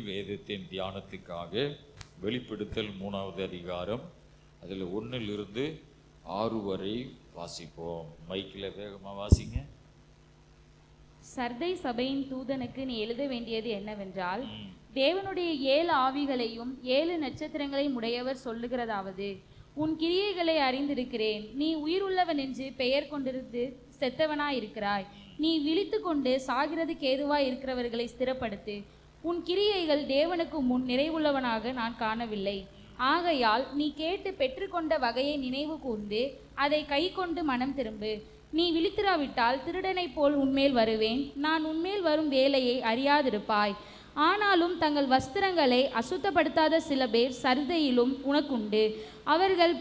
வேதத்தின் தியானத்துக்காக வெளிப்படுத்தல் 3வது அதிகாரம் அதில் 1 - 6 வரை வாசிப்போம். மைக்கில் வேகமாக வாசிங்க. சர்தை சபையின் தூதனுக்கு நீ எழுத வேண்டியது என்னவென்றால், தேவனுடைய 7 ஆவிகளையும் 7 நட்சத்திரங்களையும் உடையவர் சொல்லுகிறதாவது, உன் கிரியைகளை அறிந்திருக்கிறேன். நீ உயிருள்ளவன் என்று பெயர் கொண்டிருந்து செத்தவனாயிருக்கிறாய். நீ விழித்து கொண்டு சாகிறதுக்கு ஏதுவாய் இருக்கிறவர்களை ஸ்திரப்படுத்து. உன் கிரியைகள் தேவனுக்கு முன் நிறைவுள்ளவனாக நான் காணவில்லை. ஆகையால் நீ கேட்டு பெற்றுக்கொண்ட வகையை நினைவு கூர்ந்து அதை கை கொண்டு மனம் திரும்பு. நீ விழித்திராவிட்டால் திருடனைப் போல் உன்மேல் வருவேன். நான் உன்மேல் வரும் வேலையை அறியாதிருப்பாய். ஆனாலும் தங்கள் வஸ்திரங்களை அசுத்தப்படுத்தாத சில பேர் சர்தையிலும் உனக்குண்டு. அவர்கள்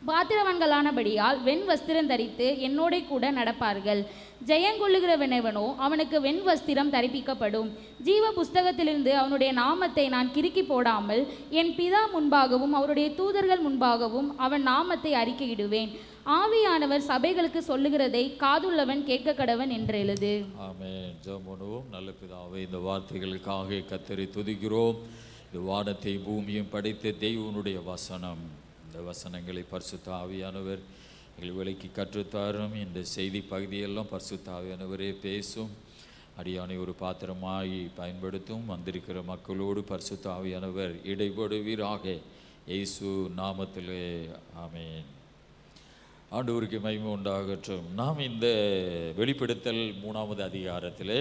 பாத்திரவான்களானபடியால் வெண் வஸ்திரம் தரித்து என்னோட கூட நடப்பார்கள். ஜெயங்கொள்ளுகிறவனவனோ அவனுக்கு வெண் வஸ்திரம் தரிப்பிக்கப்படும். ஜீவ புஸ்தகத்திலிருந்து அவனுடைய நாமத்தை நான் கிறுக்கி போடாமல் என் பிதா முன்பாகவும் அவருடைய தூதர்கள் முன்பாகவும் அவன் நாமத்தை அறிக்கையிடுவேன். ஆவியானவர் சபைகளுக்கு சொல்லுகிறதை காதுள்ளவன் கேட்க கடவன் என்று எழுது. ஆமென். ஜெபம் பண்ணுவோம். நல்ல பிதாவே, இந்த வார்த்தைகளுக்காக கர்த்தரை துதிக்கிறோம். இந்த வானத்தை பூமியும் படைத்த தேவனுடைய வசனம், இந்த வசனங்களை பரிசுத்த ஆவியானவர் எங்கள் விலைக்கு கற்றுத்தாரும். இந்த செய்தி பகுதியெல்லாம் பரிசுத்த ஆவியானவரே பேசும். அடியானை ஒரு பாத்திரமாய் பயன்படுத்தும். வந்திருக்கிற மக்களோடு பரிசுத்த ஆவியானவர் இடைபடுவீராக, இயேசு நாமத்திலே ஆமென். ஆண்டவருக்கு மகிமை உண்டாகட்டும். நாம் இந்த வெளிப்படுத்தல் 3வது அதிகாரத்தில்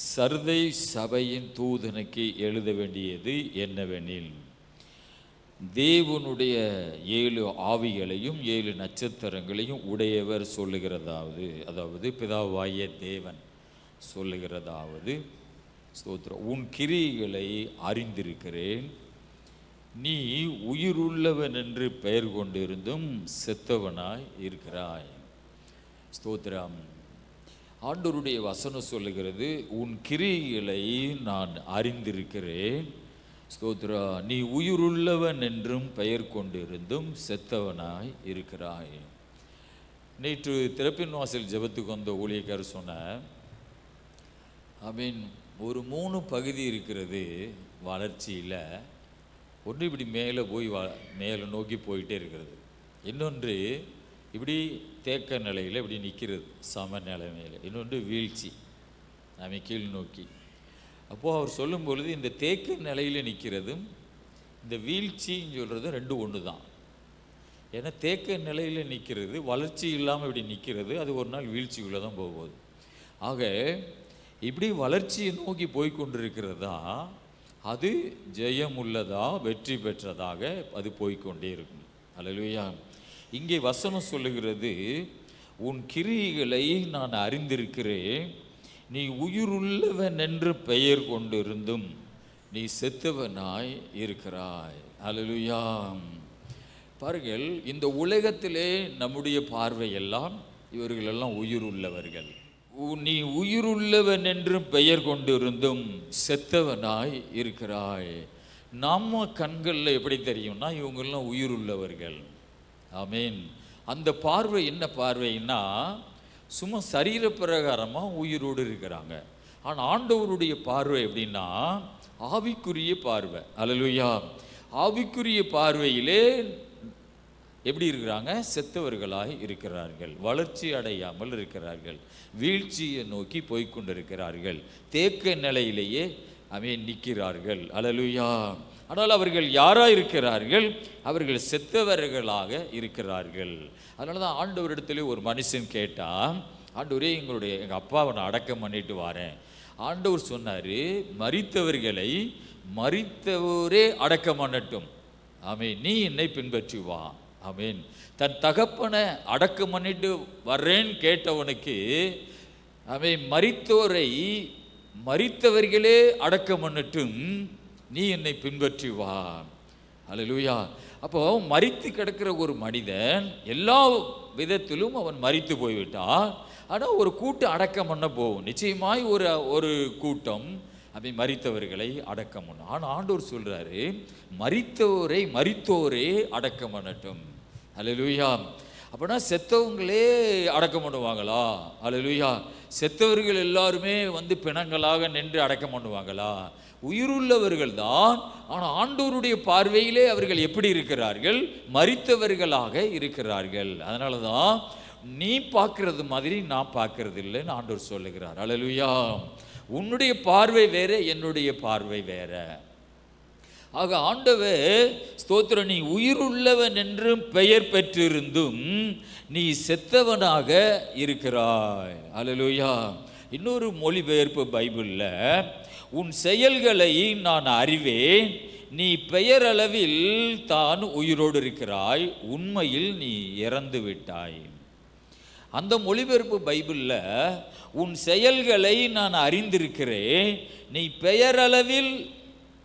சர்தை சபையின் தூதனுக்கு எழுத வேண்டியது என்னவெனில், தேவனுடைய 7 ஆவிகளையும் 7 நட்சத்திரங்களையும் உடையவர் சொல்லுகிறதாவது, அதாவது பிதாவாகிய தேவன் சொல்லுகிறதாவது, ஸ்தோத்திரம், உன் கிரியைகளை அறிந்திருக்கிறேன். நீ உயிருள்ளவன் என்று பெயர் கொண்டிருந்தும் செத்தவனாய் இருக்கிறாய். ஸ்தோத்திரம். ஆண்டவருடைய வசனம் சொல்லுகிறது, உன் கிரியைகளை நான் அறிந்திருக்கிறேன். ஸ்தோத்ரா, நீ உயிருள்ளவன் என்றும் பெயர் கொண்டிருந்தும் செத்தவனாய் இருக்கிறாய். நேற்று திறப்பின் வாசல் ஜெபத்துக்கு வந்த ஊழியக்காரர் சொன்ன, ஒரு 3 பகுதி இருக்கிறது வளர்ச்சியில். ஒன்று இப்படி மேலே போய் மேலே நோக்கி போயிட்டே இருக்கிறது. இன்னொன்று இப்படி தேக்க நிலையில் இப்படி நிற்கிறது சம நிலைமையில். இன்னொன்று வீழ்ச்சி, கீழ் நோக்கி. அப்போது அவர் சொல்லும் பொழுது இந்த தேக்க நிலையில் நிற்கிறதும் இந்த வீழ்ச்சின்னு சொல்கிறது 2 ஒன்று தான். ஏன்னா தேக்க நிலையில் நிற்கிறது வளர்ச்சி இல்லாமல் இப்படி நிற்கிறது, அது ஒரு நாள் வீழ்ச்சிக்குள்ளே தான் போகுது. ஆக இப்படி வளர்ச்சியை நோக்கி போய்கொண்டிருக்கிறதா அது ஜெயம் உள்ளதா, வெற்றி பெற்றதாக அது போய்கொண்டே இருக்கும். அல்லேலூயா. இங்கே வசனம் சொல்லுகிறது, உன் கிரியைகளை நான் அறிந்திருக்கிறேன். நீ உயிருள்ளவன் என்று பெயர் கொண்டிருந்தும் நீ செத்தவனாய் இருக்கிறாய். அல்லேலூயா. பாருங்கள், இந்த உலகத்திலே நம்முடைய பார்வையெல்லாம் இவர்களெல்லாம் உயிருள்ளவர்கள். நீ உயிருள்ளவன் என்று பெயர் கொண்டிருந்தும் செத்தவனாய் இருக்கிறாய். நம்ம கண்களில் எப்படி தெரியும்னா இவங்கெல்லாம் உயிருள்ளவர்கள். ஆமீன். அந்த பார்வை என்ன பார்வைன்னா, சும்மா சரீர பிரகாரமாக உயிரோடு இருக்கிறாங்க. ஆனால் ஆண்டவருடைய பார்வை எப்படின்னா ஆவிக்குரிய பார்வை. அல்லேலூயா. ஆவிக்குரிய பார்வையிலே எப்படி இருக்கிறாங்க? செத்தவர்களாய் இருக்கிறார்கள், வளர்ச்சி அடையாமல் இருக்கிறார்கள், வீழ்ச்சியை நோக்கி போய்கொண்டிருக்கிறார்கள், தேக்க நிலையிலேயே நிற்கிறார்கள். அல்லேலூயா. ஆனால் அவர்கள் யாராக இருக்கிறார்கள்? அவர்கள் செத்தவர்களாக இருக்கிறார்கள். அதனால தான் ஆண்டவரிடத்துல ஒரு மனுஷன் கேட்டால், ஆண்டவரே எங்கள் அப்பாவை நான் அடக்கம் பண்ணிட்டு வரேன். ஆண்டவர் சொன்னார், மரித்தவர்களை மரித்தவரே அடக்கம் பண்ணட்டும். ஆமென். நீ என்னை பின்பற்றி வா. ஆமென். தன் தகப்பனை அடக்கம் பண்ணிட்டு வர்றேன்னு கேட்டவனுக்கு மரித்தோரை மரித்தவர்களே அடக்கம் பண்ணட்டும், நீ என்னை பின்பற்றி வா. அல்லேலூயா. அப்போ மரித்து கிடக்கிற ஒரு மனிதன் எல்லா விதத்திலும் அவன் மரித்து போய்விட்டான். ஆனால் ஒரு கூட்டம் அடக்கம் பண்ண போகும். நிச்சயமாய் ஒரு கூட்டம் மரித்தவர்களை அடக்கம் பண்ணும். ஆனால் ஆண்டவர் சொல்றாரு, மரித்தோரை மரித்தோரே அடக்கம் பண்ணட்டும். அல்லேலூயா. அப்படின்னா செத்தவங்களே அடக்கம் பண்ணுவாங்களா? அல்லேலூயா. செத்தவர்கள் எல்லாருமே பிணங்களாக நின்று அடக்கம் பண்ணுவாங்களா? உயிருள்ளவர்கள் தான். ஆனால் ஆண்டவருடைய பார்வையிலே அவர்கள் எப்படி இருக்கிறார்கள்? மரித்தவர்களாக இருக்கிறார்கள். அதனால தான் நீ பார்க்கறது மாதிரி நான் பார்க்கறது இல்லைன்னு ஆண்டவர் சொல்லுகிறார். அல்லேலூயா. உன்னுடைய பார்வை வேற, என்னுடைய பார்வை வேற. ஆக ஆண்டவர் ஸ்தோத்திரம், நீ உயிருள்ளவன் என்றும் பெயர் பெற்றிருந்தும் நீ செத்தவனாக இருக்கிறாய். அல்லேலூயா. இன்னொரு மொழிபெயர்ப்பு பைபிளில், உன் செயல்களை நான் அறிவேன், நீ பெயரளவில் தான் உயிரோடு இருக்கிறாய், உண்மையில் நீ இறந்து விட்டாய். அந்த மொழிபெயர்ப்பு பைபிளில், உன் செயல்களை நான் அறிந்திருக்கிறேன், நீ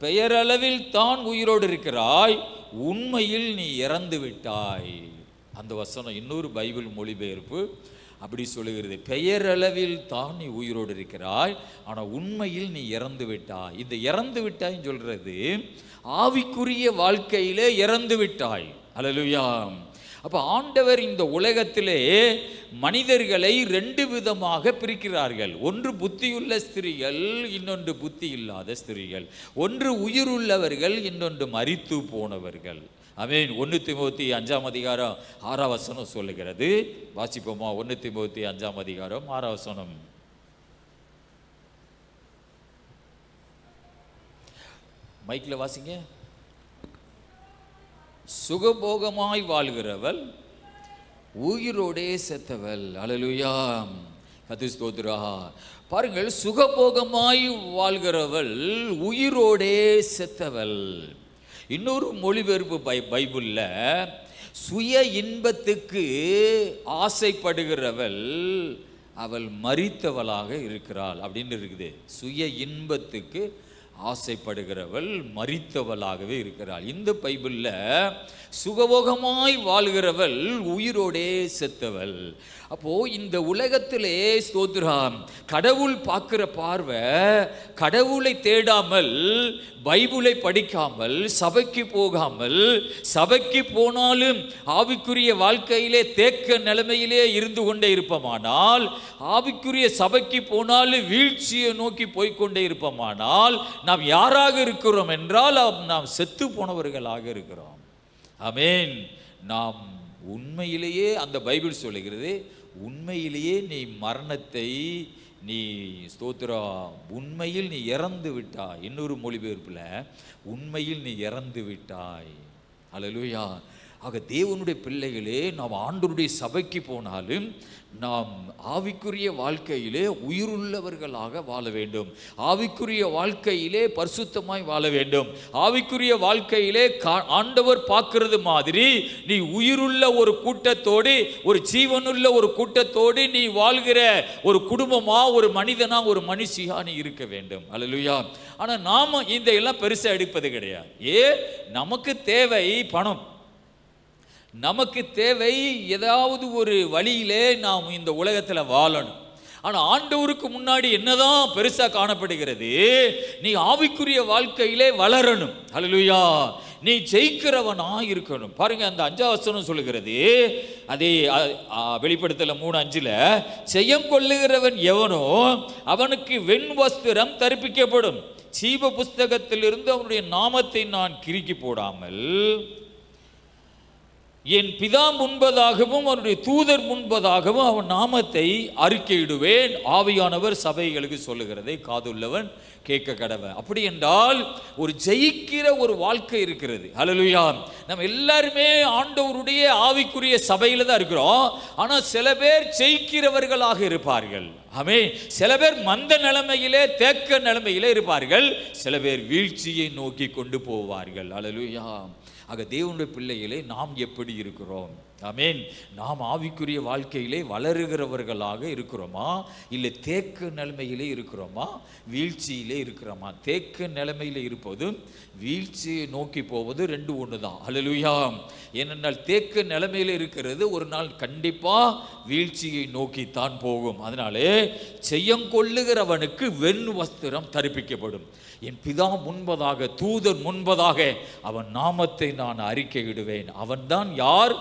பெயரளவில் தான் உயிரோடு இருக்கிறாய், உண்மையில் நீ இறந்து விட்டாய். அந்த வசனம் இன்னொரு பைபிள் மொழிபெயர்ப்பு அப்படி சொல்லுகிறது, பெயரளவில் தான் நீ உயிரோடு இருக்கிறாய், ஆனால் உண்மையில் நீ இறந்து விட்டாய். இந்த இறந்து விட்டாய்ன்னு சொல்றது ஆவிக்குரிய வாழ்க்கையிலே இறந்து விட்டாய். அல்லேலூயா. அப்போ ஆண்டவர் இந்த உலகத்திலே மனிதர்களை ரெண்டு விதமாக பிரிக்கிறார்கள். ஒன்று புத்தியுள்ள ஸ்திரீகள், இன்னொன்று புத்தி இல்லாத ஸ்திரீகள். ஒன்று உயிருள்ளவர்கள், இன்னொன்று மரித்து போனவர்கள். ஆமென். 1 தீமோத்தேயு 5ஆம் அதிகாரம் 6ஆம் வசனம் சொல்லுகிறது. வாசிப்போமா? 1 தீமோத்தேயு 5ஆம் அதிகாரம் 6ஆம் வசனம். மைக்கில் வாசிங்க. சுகபோகமாய் வாழ்கிறவள் உயிரோடே செத்தவள். அல்லேலூயா. கர்த்தருக்கு ஸ்தோத்திரம். பாருங்கள், சுகபோகமாய் வாழ்கிறவள் உயிரோடே செத்தவள். இன்னொரு மொழிபெயர்ப்பு பைபிளில், சுய இன்பத்துக்கு ஆசைப்படுகிறவள் அவள் மரித்தவளாக இருக்கிறாள் அப்படின்னு இருக்குது. சுய இன்பத்துக்கு ஆசைப்படுகிறவள் மரித்தவளாகவே இருக்கிறாள். இந்த பைபிளில் சுகபோகமாய் வாழ்கிறவள் உயிரோடே செத்தவள். அப்போ இந்த உலகத்திலே ஸ்தோத்திரம், கடவுள் பார்க்கிற பார்வை, கடவுளை தேடாமல், பைபிளை படிக்காமல், சபைக்கு போகாமல், சபைக்கு போனாலும் ஆவிக்குரிய வாழ்க்கையிலே தேக்க நிலைமையிலே இருந்து கொண்டே இருப்போமானால், ஆவிக்குரிய சபைக்கு போனாலும் வீழ்ச்சியை நோக்கி போய்கொண்டே இருப்போமானால், நாம் யாராக இருக்கிறோம் என்றால் நாம் செத்து போனவர்களாக இருக்கிறோம். ஆமென். நாம் உண்மையிலேயே, அந்த பைபிள் சொல்லுகிறது, உண்மையிலேயே நீ மரணத்தை நீ ஸ்தோத்திரம், உண்மையில் நீ இறந்து விட்டாய். இன்னொரு மொழிபெயர்ப்பில், உண்மையில் நீ இறந்து விட்டாய். அல்லேலூயா. ஆக தேவனுடைய பிள்ளைகளே, நாம் ஆண்டவருடைய சபைக்கு போனாலும் நாம் ஆவிக்குரிய வாழ்க்கையிலே உயிருள்ளவர்களாக வாழ வேண்டும். ஆவிக்குரிய வாழ்க்கையிலே பரிசுத்தமாய் வாழ வேண்டும். ஆவிக்குரிய வாழ்க்கையிலே ஆண்டவர் பார்க்கிறது மாதிரி நீ உயிருள்ள ஒரு கூட்டத்தோடு, ஒரு ஜீவனுள்ள ஒரு கூட்டத்தோடு நீ வாழ்கிற ஒரு குடும்பமா, ஒரு மனிதனா, ஒரு மனுஷியா நீ இருக்க வேண்டும். அல்லேலூயா. ஆனால் நாம இந்த எல்லாம் பெருசாக எடுப்பது கிடையாது. நமக்கு தேவை பணம், நமக்கு தேவை ஏதாவது ஒரு வழியிலே நாம் இந்த உலகத்தில் வாழணும். ஆனால் ஆண்டவருக்கு முன்னாடி என்னதான் பெருசாக காணப்படுகிறது? நீ ஆவிக்குரிய வாழ்க்கையிலே வளரணும். அல்லேலூயா. நீ ஜெயிக்கிறவனா இருக்கணும். பாருங்க, அந்த 5ஆம் வசனம் சொல்லுகிறது, அதே வெளிப்படுத்தல 3:5, ஜெயம் கொள்ளுகிறவன் எவனோ அவனுக்கு வெண் வஸ்திரம் தரிப்பிக்கப்படும், ஜீவ புஸ்தகத்திலிருந்து அவனுடைய நாமத்தை நான் கிறுக்கி போடாமல் என் பிதா முன்பதாகவும் அவனுடைய தூதர் முன்பதாகவும் அவன் நாமத்தை அறிக்கையிடுவேன். ஆவியானவர் சபைகளுக்கு சொல்லுகிறதை காதுள்ளவன் கேட்க கடவன். அப்படி என்றால் ஒரு ஜெயிக்கிற ஒரு வாழ்க்கை இருக்கிறது. அல்லேலூயா. நம்ம எல்லாருமே ஆண்டவருடைய ஆவிக்குரிய சபையில தான் இருக்கிறோம். ஆனால் சில பேர் ஜெயிக்கிறவர்களாக இருப்பார்கள். ஆமென். சில பேர் மந்த நிலைமையிலே, தேக்க நிலைமையிலே இருப்பார்கள். சில பேர் வீழ்ச்சியை நோக்கி கொண்டு போவார்கள். அல்லேலூயா. ஆக தேவனுடைய பிள்ளைகளே, நாம் எப்படி இருக்கிறோம்? ஆமென். நாம் ஆவிக்குரிய வாழ்க்கையிலே வளருகிறவர்களாக இருக்கிறோமா, இல்லை தேக்க நிலைமையிலே இருக்கிறோமா, வீழ்ச்சியிலே இருக்கிறோமா? தேக்க நிலைமையிலே இருப்பதும் வீழ்ச்சியை நோக்கி போவது ரெண்டு ஒன்று தான். அல்லேலூயா. ஏனென்றால் தேக்க நிலைமையிலே இருக்கிறது ஒரு நாள் கண்டிப்பாக வீழ்ச்சியை நோக்கித்தான் போகும். அதனாலே செய்யங்கொள்ளுகிறவனுக்கு வெண் வஸ்திரம் தரிப்பிக்கப்படும், என் பிதா முன்பதாக, தூதர் முன்பதாக அவன் நாமத்தை நான் அறிக்கையிடுவேன். அவன்தான் யார்?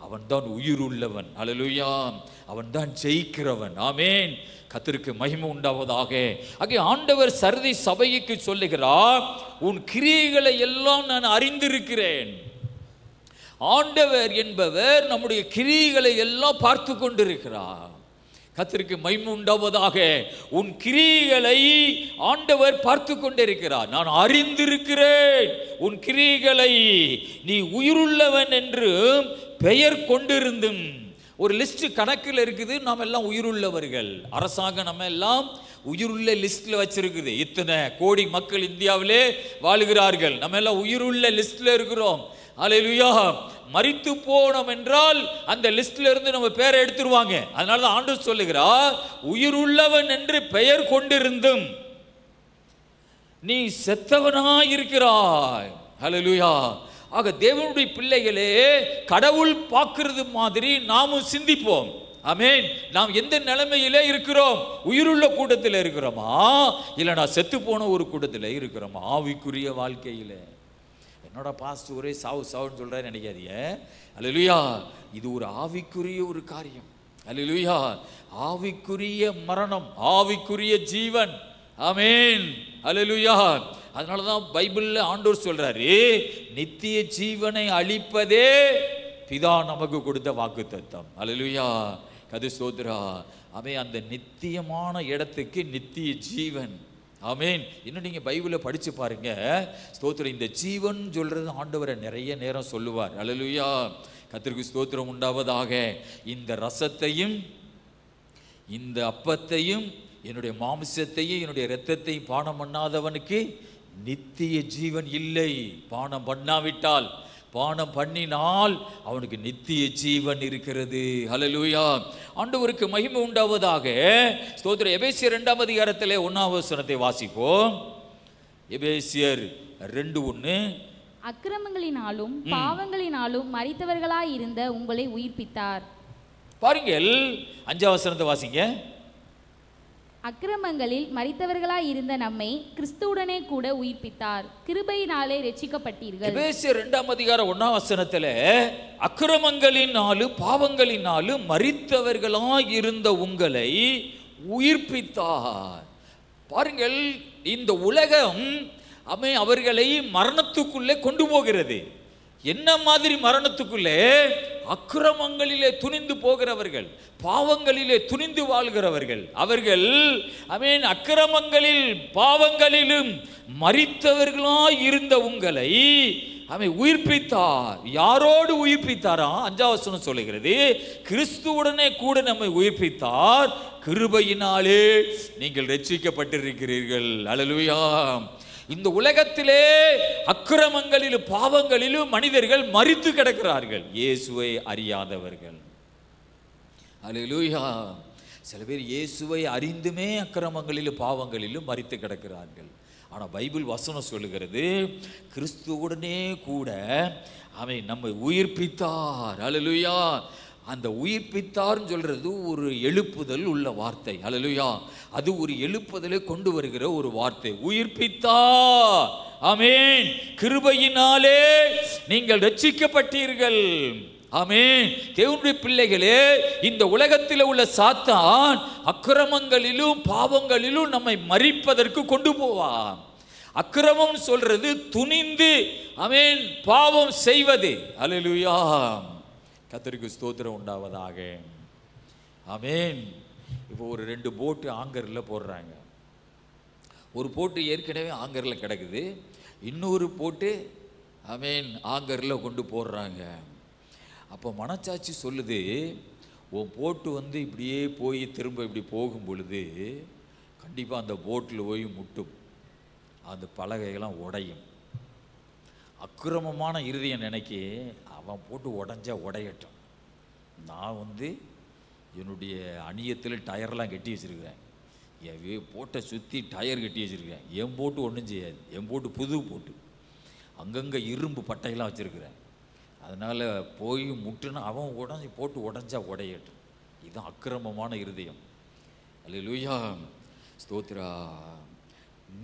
அவன்தான் உயிர் உள்ளவன். அல்லேலூயா. அவன்தான் ஜெயிக்கிறவன். ஆமென். கர்த்தருக்கு மகிமை உண்டாவதாக. ஆகவே ஆண்டவர் சர்தை சபைக்கு சொல்லுகிறார், உன் கிரியைகளை எல்லாம் நான் அறிந்திருக்கிறேன். ஆண்டவர் என்பவர் நம்முடைய கிரியைகளை எல்லாம் பார்த்து கொண்டிருக்கிறார். கர்த்தருக்கு மகிமை உண்டாவதாக. உன் கிரியைகளை ஆண்டவர் பார்த்து கொண்டிருக்கிறார். நான் அறிந்திருக்கிறேன் உன் கிரியைகளை. நீ உயிருள்ளவன் என்று பெயர் கொண்டிருந்தும், ஒரு லிஸ்ட் கணக்கில் இருக்குது. நாம் எல்லாம் உயிருள்ளவர்கள். அரசாங்கம் நம்ம எல்லாம் உயிருள்ள லிஸ்ட்ல வச்சிருக்குது. இத்தனை கோடி மக்கள் இந்தியாவிலே வாழுகிறார்கள். நம்ம எல்லாம் உயிருள்ள லிஸ்ட்ல இருக்கிறோம். அல்லேலூயா. மரித்து போனோம் என்றால் அந்த லிஸ்ட்ல இருந்து நம்ம பேரை எடுத்துருவாங்க. அதனால தான் ஆண்டவர் சொல்லுகிறார், உயிருள்ளவன் என்று பெயர் கொண்டிருந்தும் நீ செத்தவனாய் இருக்கிறாய். அல்லேலூயா. ஆக தேவனுடைய பிள்ளைகளே, கடவுள் பார்க்கிறது மாதிரி நாமும் சிந்திப்போம். ஆமென். நாம் எந்த நிலைமையிலே இருக்கிறோம்? உயிருள்ள கூட்டத்தில் இருக்கிறோமா, இல்லைனா செத்து போன ஒரு கூட்டத்தில் இருக்கிறோமா? ஆவிக்குரிய வாழ்க்கையில என்னோட பாஸ்ட் ஒரே சாவு சாவுன்னு சொல்றாரு நினைக்காதீங்க. அல்லேலூயா. இது ஒரு ஆவிக்குரிய ஒரு காரியம். அல்லேலூயா. ஆவிக்குரிய மரணம், ஆவிக்குரிய ஜீவன். ஆமென். அல்லேலூயா. அதனால தான் பைபிள்ல ஆண்டவர் சொல்றாரு, நித்திய ஜீவனை அளிப்பதே பிதா நமக்கு கொடுத்த வாக்குத்தத்தம். அல்லேலூயா. கது சோத்ரா. ஆமென். அந்த நித்தியமான இடத்துக்கு நித்திய ஜீவன். ஆமென். இன்னும் நீங்க பைபிளை படிச்சு பாருங்க. ஸ்தோத்திரம். இந்த ஜீவன் சொல்றது ஆண்டவரை நிறைய நேரம் சொல்லுவார். அல்லேலூயா. கர்த்தருக்கு ஸ்தோத்திரம் உண்டாவதாக. இந்த ரசத்தையும் இந்த அப்பத்தையும் என்னுடைய மாம்சத்தையும் என்னுடைய இரத்தத்தையும் பானம் பண்ணாதவனுக்கு நித்திய ஜீவன் இல்லை. பானம் பண்ணாவிட்டால், பானம் பண்ணினால் அவனுக்கு நித்திய ஜீவன் இருக்கிறது. ஹல்லேலூயா. ஆண்டவருக்கு மகிமை உண்டாவதாக. ஸ்தோத்திரம். எபேசியர் 2ஆம் அதிகாரத்திலே 1ஆம் வசனத்தை வாசிப்போம். எபேசியர் 2:1. அக்கிரமங்களினாலும் பாவங்களினாலும் மரித்தவர்களாய் இருந்த உங்களை உயிர்ப்பித்தார். பாருங்கள், 5ஆம் வசனத்தை வாசிங்க. அக்கிரமங்களில் மரித்தவர்களாய் இருந்த நம்மை கிறிஸ்துவுடனே கூட உயிர்ப்பித்தார். கிருபையினாலே ரட்சிக்கப்பட்டீர்கள். எபேசியர் 2ஆம் அதிகாரம் 1ஆம் வசனத்திலே அக்கிரமங்களினாலும் பாவங்களினாலும் மரித்தவர்களாய் இருந்த உங்களை உயிர்ப்பித்தார். பாருங்கள், இந்த உலகம் அவர்களை மரணத்துக்குள்ளே கொண்டு போகிறது. என்ன மாதிரி மரணத்துக்குள்ளே? அக்கிரமங்களிலே துணிந்து போகிறவர்கள், பாவங்களிலே துணிந்து வாழ்கிறவர்கள். அவர்கள் அக்கிரமங்களில் பாவங்களிலும் மரித்தவர்களாய் இருந்த உங்களை உயிர்ப்பித்தார். யாரோடு உயிர்ப்பித்தாரா? 5ஆம் வசனம் சொல்லுகிறது, கிறிஸ்துவுடனே கூட நம்மை உயிர்ப்பித்தார். கிருபையினாலே நீங்கள் ரட்சிக்கப்பட்டிருக்கிறீர்கள். அல்லேலூயா. இந்த உலகத்திலே அக்கிரமங்களிலும் பாவங்களிலும் மனிதர்கள் மரித்து கிடக்கிறார்கள், இயேசுவை அறியாதவர்கள். அல்லேலூயா. சில பேர் இயேசுவை அறிந்துமே அக்கிரமங்களிலும் பாவங்களிலும் மரித்து கிடக்கிறார்கள். ஆனால் பைபிள் வசனம் சொல்லுகிறது, கிறிஸ்துவுடனே கூட அவன் நம்மை உயிர்ப்பித்தார். அல்லேலூயா. அந்த உயிர்ப்பித்தார்னு சொல்றது ஒரு எழுப்புதல் உள்ள வார்த்தை. அல்லேலூயா. அது ஒரு எழுப்புதலை கொண்டு வருகிற ஒரு வார்த்தை. உயிர்ப்பித்தார். ஆமென். கிருபையினாலே நீங்கள் ரட்சிக்கப்பட்டீர்கள். ஆமென். தேவனுடைய பிள்ளைகளே, இந்த உலகத்தில் உள்ள சாத்தான் அக்கிரமங்களிலும் பாவங்களிலும் நம்மை மரிப்பதற்கு கொண்டு போவான். அக்கிரமம் சொல்றது துணிந்து ஆமென் பாவம் செய்வது. அல்லேலூயா. கர்த்தருக்கு ஸ்தோத்திரம் உண்டாவதாக. ஆமென். இப்போ ஒரு 2 போட்டு ஆங்கரில் போடுறாங்க. ஒரு போட்டு ஏற்கனவே ஆங்கரில் கிடக்குது, இன்னொரு போட்டு ஆமென் ஆங்கரில் கொண்டு போடுறாங்க. அப்போ மனச்சாட்சி சொல்லுது, உன் போட்டு இப்படியே போய் திரும்ப இப்படி போகும் பொழுது கண்டிப்பாக அந்த போட்டில் போய் முட்டும், அந்த பலகைகள்லாம் உடையும். அக்கிரமமான இருதயம் நினைக்கி அவன் போட்டு உடஞ்சா உடையட்டும், நான் என்னுடைய அணியத்தில் டயர்லாம் கட்டி வச்சுருக்கிறேன், என் போட்டை சுற்றி டயர் கட்டி வச்சுருக்கேன், என் போட்டு ஒன்றும் செய்யாது, என் போட்டு புது போட்டு, அங்கங்கே இரும்பு பட்டையெல்லாம் வச்சுருக்கிறேன், அதனால் போய் முட்டுனா அவன் போட்டு உடஞ்சா உடையட்டும். இதுதான் அக்கிரமமான இருதயம். அல்லேலூயா. ஸ்தோத்திரா.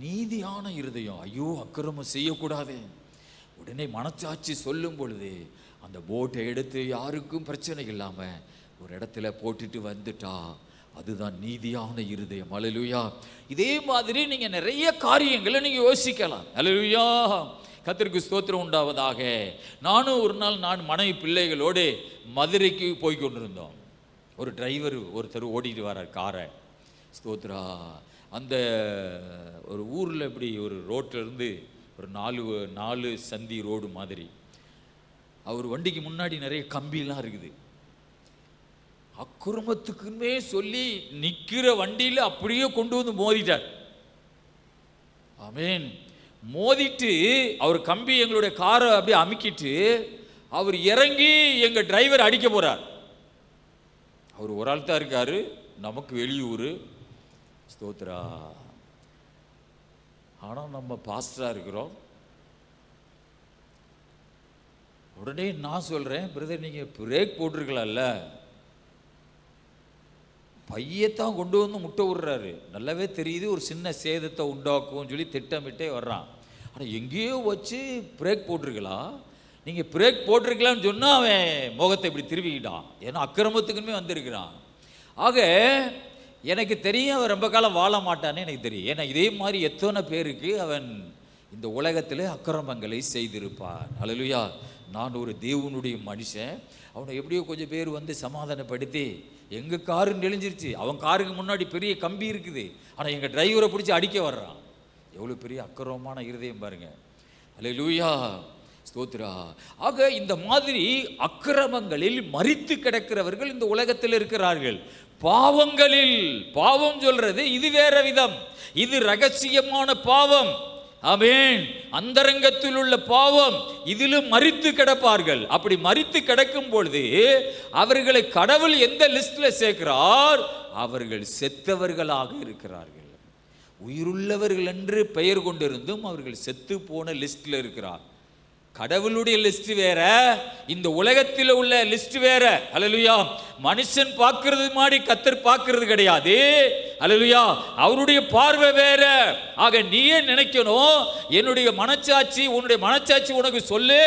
நீதியான இருதயம், ஐயோ அக்கிரமம் செய்யக்கூடாது, உடனே மனச்சாட்சி சொல்லும் பொழுது அந்த போட்டை எடுத்து யாருக்கும் பிரச்சனை இல்லாமல் ஒரு இடத்துல போட்டுட்டு வந்துட்டா, அதுதான் நீதியான இருதயம். அல்லேலூயா. இதே மாதிரி நீங்கள் நிறைய காரியங்களை நீங்கள் யோசிக்கலாம். அல்லேலூயா. கர்த்தருக்கு ஸ்தோத்திரம் உண்டாவதாக. நானும் ஒரு நாள் மனைவி பிள்ளைகளோடு மதுரைக்கு போய் கொண்டிருந்தோம். ஒரு டிரைவர் ஒருத்தர் ஓடிட்டு வரார் காரை. ஸ்தோத்ரா. அந்த ஒரு ஊரில் இப்படி ஒரு ரோட்டிலேருந்து ஒரு நாலு சந்தி ரோடு மாதிரி அவர் வண்டிக்கு முன்னாடி நிறைய கம்பியெல்லாம் இருக்குது. அக்குரமத்துக்குமே சொல்லி நிற்கிற வண்டியில் அப்படியே கொண்டு வந்து மோதிட்டார். ஆமேன். மோதிட்டு அவர் கம்பி எங்களுடைய காரை அப்படியே அமுக்கிட்டு அவர் இறங்கி எங்கள் டிரைவர் அடிக்க போகிறார். அவர் ஒரு ஆள் தான் இருக்காரு, நமக்கு வெளியூர். ஸ்தோத்ரா. ஆனால் நம்ம பாஸ்டராக இருக்கிறோம். உடனே நான் சொல்கிறேன், பிரதர் நீங்கள் பிரேக் போட்டிருக்கலாம்ல, பையத்தான் கொண்டு வந்து முட்டை விடுறாரு. நல்லாவே தெரியுது ஒரு சின்ன சேதத்தை உண்டாக்கும்னு சொல்லி திட்டமிட்டே வர்றான். ஆனால் எங்கேயோ வச்சு பிரேக் போட்டிருக்கலாம். நீங்கள் பிரேக் போட்டிருக்கலான்னு சொன்னால் அவன் முகத்தை இப்படி திருவிக்கிட்டான். ஏன்னா அக்கிரமத்துக்குமே வந்திருக்கிறான். ஆக எனக்கு தெரியும் அவன் ரொம்ப காலம் வாழ மாட்டான்னு எனக்கு தெரியும். ஏன்னா இதே மாதிரி எத்தனை பேருக்கு அவன் இந்த உலகத்தில் அக்கிரமங்களை செய்திருப்பான். அல்லேலூயா. நான் ஒரு தேவனுடைய மனுஷன். அவனை எப்படியோ கொஞ்சம் பேர் வந்து சமாதானப்படுத்தி எங்கள் காரு நெளிஞ்சிருச்சு. அவன் காருக்கு முன்னாடி பெரிய கம்பி இருக்குது, ஆனால் எங்கள் டிரைவரை பிடிச்சி அடிக்க வர்றான். எவ்வளோ பெரிய அக்கிரமமான இருதயம் பாருங்க. அல்லேலூயா. ஸ்தோத்ரா. ஆக இந்த மாதிரி அக்கிரமங்களில் மரித்து கிடக்கிறவர்கள் இந்த உலகத்தில் இருக்கிறார்கள். பாவங்களில், பாவம் சொல்றது இது வேற விதம், இது ரகசியமான பாவம். ஆமென். அந்தரங்கத்தில் உள்ள பாவம், இதிலும் மரித்து கிடப்பார்கள். அப்படி மரித்து கிடக்கும் பொழுது அவர்களை கடவுள் எந்த லிஸ்ட்ல சேர்க்கிறார்? அவர்கள் செத்தவர்களாக இருக்கிறார்கள். உயிருள்ளவர்கள் என்று பெயர் கொண்டிருந்தும் அவர்கள் செத்து போன லிஸ்ட்ல இருக்கிறார். கடவுளுடைய லிஸ்ட் வேற, இந்த உலகத்தில் உள்ள லிஸ்ட் வேற. அல்லேலூயா. மனுஷன் பார்க்கிறது மாதிரி கர்த்தர் பார்க்கிறது கிடையாது. அல்லேலூயா. அவருடைய பார்வை வேற. ஆக நீயே நினைக்கணும், என்னுடைய மனச்சாட்சி, உன்னுடைய மனச்சாட்சி உனக்கு சொல்லு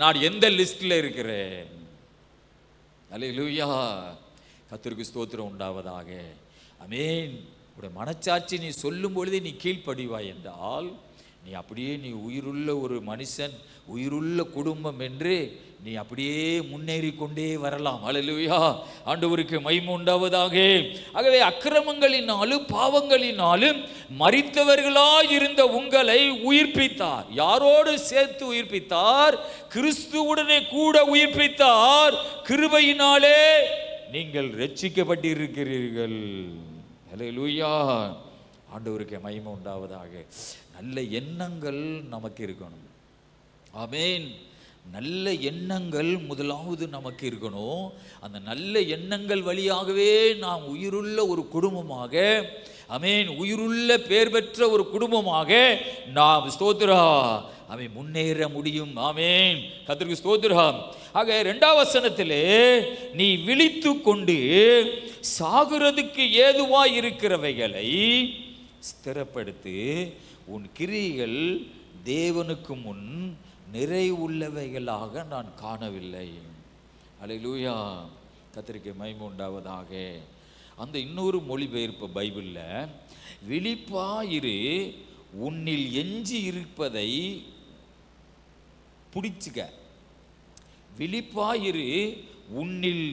நான் எந்த லிஸ்ட்ல இருக்கிறேன். அல்லேலூயா. கர்த்தருக்கு ஸ்தோத்திரம் உண்டாவதாக. ஆமென். உன்னுடைய மனச்சாட்சி நீ சொல்லும் பொழுதே நீ கீழ்ப்படிவாய் என்றால் நீ அப்படியே நீ உயிருள்ள ஒரு மனுஷன், உயிருள்ள குடும்பம் என்று நீ அப்படியே முன்னேறி கொண்டே வரலாம். அல்லேலூயா. ஆண்டவருக்கு மகிமை உண்டாவதாக. ஆகவே அக்கிரமங்களினாலும் பாவங்களினாலும் மரித்தவர்களாய் இருந்த உங்களை உயிர்ப்பித்தார். யாரோடு சேர்த்து உயிர்ப்பித்தார்? கிறிஸ்துவுடனே கூட உயிர்ப்பித்தார். கிருபையினாலே நீங்கள் ரட்சிக்கப்பட்டிருக்கிறீர்கள். அல்லேலூயா. ஆண்டவருக்கு மகிமை உண்டாவதாக. நல்ல எண்ணங்கள் நமக்கு இருக்கணும். ஆமென். நல்ல எண்ணங்கள் முதலாவது நமக்கு இருக்கணும். அந்த நல்ல எண்ணங்கள் வழியாகவே நாம் உயிருள்ள ஒரு குடும்பமாக, ஆமென், உயிருள்ள பேர் பெற்ற ஒரு குடும்பமாக நாம் ஸ்தோத்திரா ஆமென் முன்னேற முடியும். ஆமென். கர்த்தருக்கு ஸ்தோத்திரம். ஆக 2ஆம் வசனத்திலே நீ விழித்து கொண்டு சாகுறதுக்கு ஏதுவாய் இருக்கிறவைகளை ஸ்திரப்படுத்தி உன் கிரியைகள் தேவனுக்கு முன் நிறைவுள்ளவைகளாக நான் காணவில்லை. அல்லேலூயா. கர்த்தருக்கு மகிமை உண்டாவதாக. அந்த இன்னொரு மொழிபெயர்ப்பு பைபிளில் விழிப்பாயிரு, உன்னில் எஞ்சி இருப்பதை பிடிச்சுக்க. விழிப்பாயிரு, உன்னில்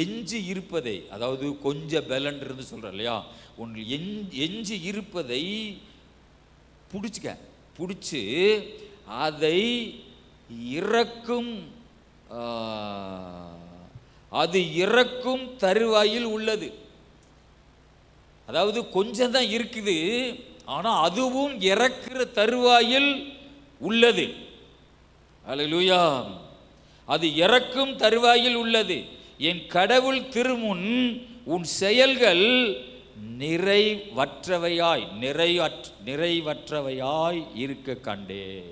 எஞ்சி இருப்பதை, அதாவது கொஞ்சம் பலன் இருந்து சொல்ற இல்லையா, உன்னில் எஞ்சி இருப்பதை பிடிச்சுக்க. பிடிச்சு அதை இறக்கும், அது இறக்கும் தருவாயில் உள்ளது. அதாவது கொஞ்சம் தான் இருக்குது, ஆனால் அதுவும் இறக்கிற தருவாயில் உள்ளது. அல்லேலூயா. அது இறக்கும் தருவாயில் உள்ளது. என் கடவுள் திருமுன் உன் செயல்கள் நிறைவற்றவையாய் இருக்க கண்டேன்.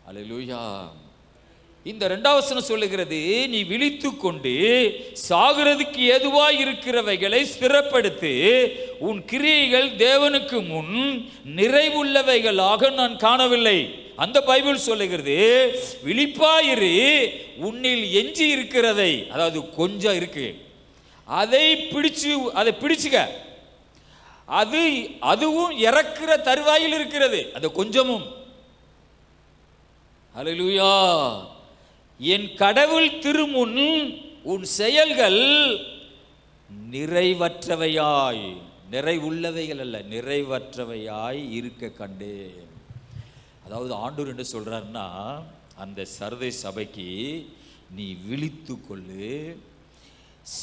அல்லேலூயா. இந்த 2ஆம் வசனம் சொல்லுகிறது, நீ விழித்து கொண்டு சாகிறதுக்கு ஏதுவாய் இருக்கிறவைகளை ஸ்திரப்படுத்தி உன் கிரியைகள் தேவனுக்கு முன் நிறைவுள்ளவைகளாக நான் காணவில்லை. அந்த பைபிள் சொல்லுகிறது, விழிப்பாயிரு, உன்னில் எஞ்சி இருக்கிறதை, அதாவது கொஞ்சம் இருக்கு, அதை பிடிச்சுக்க. அதுவும் இறக்கிற தருவாயில் இருக்கிறது, அந்த கொஞ்சமும். அல்லேலூயா. என் கடவுள் திருமுன் உன் செயல்கள் நிறைவற்றவையாய், நிறைவுள்ளவைகள் அல்ல, நிறைவற்றவையாய் இருக்க கண்டேன். அதாவது ஆண்டவர் என்ன சொல்றாருன்னா, அந்த சர்தை சபைக்கு நீ விழித்து கொள்ளு,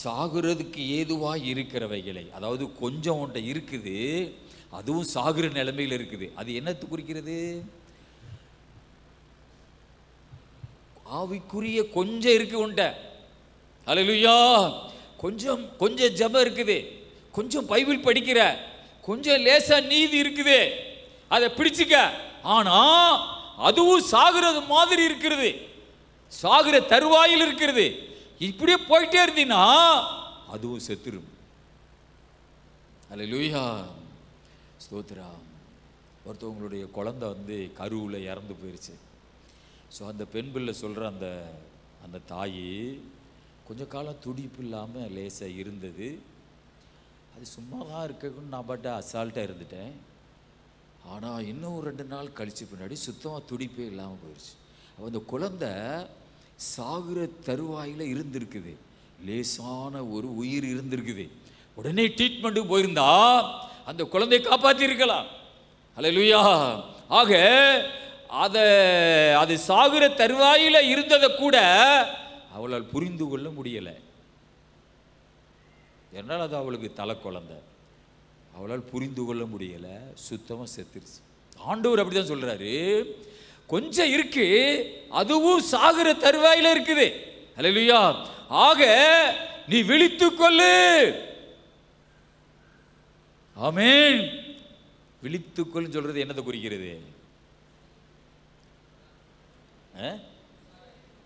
சாகுறதுக்கு ஏதுவாய் இருக்கிறவைகளை, அதாவது கொஞ்சம் ஒன்றை இருக்குது, அதுவும் சாகுற நிலைமையில் இருக்குது. அது என்னத்து குறிக்கிறது? ஆவிக்குரிய கொஞ்சம் இருக்கு உண்ட. அல்லேலூயா. கொஞ்சம் ஜெபம் இருக்குது, கொஞ்சம் பைபிள் படிக்கிற, கொஞ்சம் லேசா நீதி இருக்குது, அதை பிடிச்சுக்க. ஆனா அதுவும் சாகுறது மாதிரி இருக்கிறது, சாகுற தருவாயில் இருக்கிறது. இப்படியே போயிட்டே இருந்தீங்கன்னா அதுவும் செத்துரும். அல்லேலூயா. ஸ்தோத்திரம். ஒருத்தவங்களுடைய குழந்தை கருவில் இறந்து போயிடுச்சு. ஸோ அந்த பெண் பிள்ளை சொல்கிற அந்த தாய் கொஞ்ச காலம் துடிப்பு இல்லாமல் லேசாக இருந்தது. அது சும்மா தான் இருக்கணும்னு நான் பாட்ட அசால்ட்டாக இருந்துட்டேன். ஆனால் இன்னும் 2 நாள் கழிச்சு பின்னாடி சுத்தமாக துடிப்பே இல்லாமல் போயிடுச்சு. அப்போ அந்த குழந்தை சாகுற தருவாயில் இருந்திருக்குது, லேசான ஒரு உயிர் இருந்திருக்குது. உடனே ட்ரீட்மெண்ட்டுக்கு போயிருந்தா அந்த குழந்தையை காப்பாற்றிருக்கலாம். அல்லேலூயா. ஆக அது சாகுற தருவாயில் இருந்ததை கூட அவளால் புரிந்து கொள்ள முடியலை. என்னால் அது அவளுக்கு தலை குழந்தை, அவளால் புரிந்து கொள்ள முடியலை, சுத்தமாக செத்துருச்சு. ஆண்டவர் அப்படிதான் சொல்றாரு, கொஞ்சம் இருக்கு, அதுவும் சாகுற தருவாயில் இருக்குது. அல்லேலூயா. ஆக நீ விழித்துக் கொள்ளு. ஆமென். விழித்துக்கொள் சொல்றது என்னதை குறிக்கிறது?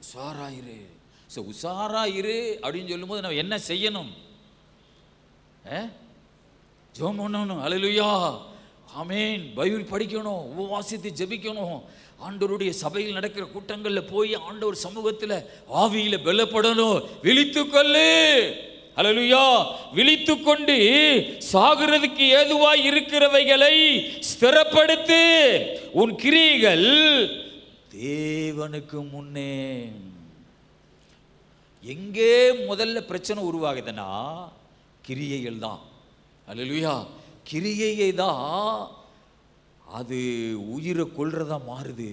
உஷாராயிரு. உஷாராயிரு அப்படின்னு சொல்லும்போது நம்ம என்ன செய்யணும்? ஜெபம் பண்ணணும். அல்லேலூயா. ஆமென். பைபிள் படிக்கணும், உபவாசித்து ஜெபிக்கணும், ஆண்டவருடைய சபையில் நடக்கிற கூட்டங்களில் போய் ஆண்டவர் சமூகத்தில் ஆவியில் பலப்படணும். விழித்துக்கொள்ளு. அல்லேலூயா. விழித்துக்கொண்டு சாகிறதுக்கு ஏதுவாய் இருக்கிறவைகளை ஸ்திரப்படுத்து. உன் கிரியைகள் தேவனுக்கு முன்னே. எங்கே முதல்ல பிரச்சனை உருவாகுதுன்னா கிரியைகள் தான். அல்லேலூயா. கிரியையை தான் அது உயிரை கொல்றதா மாறுது,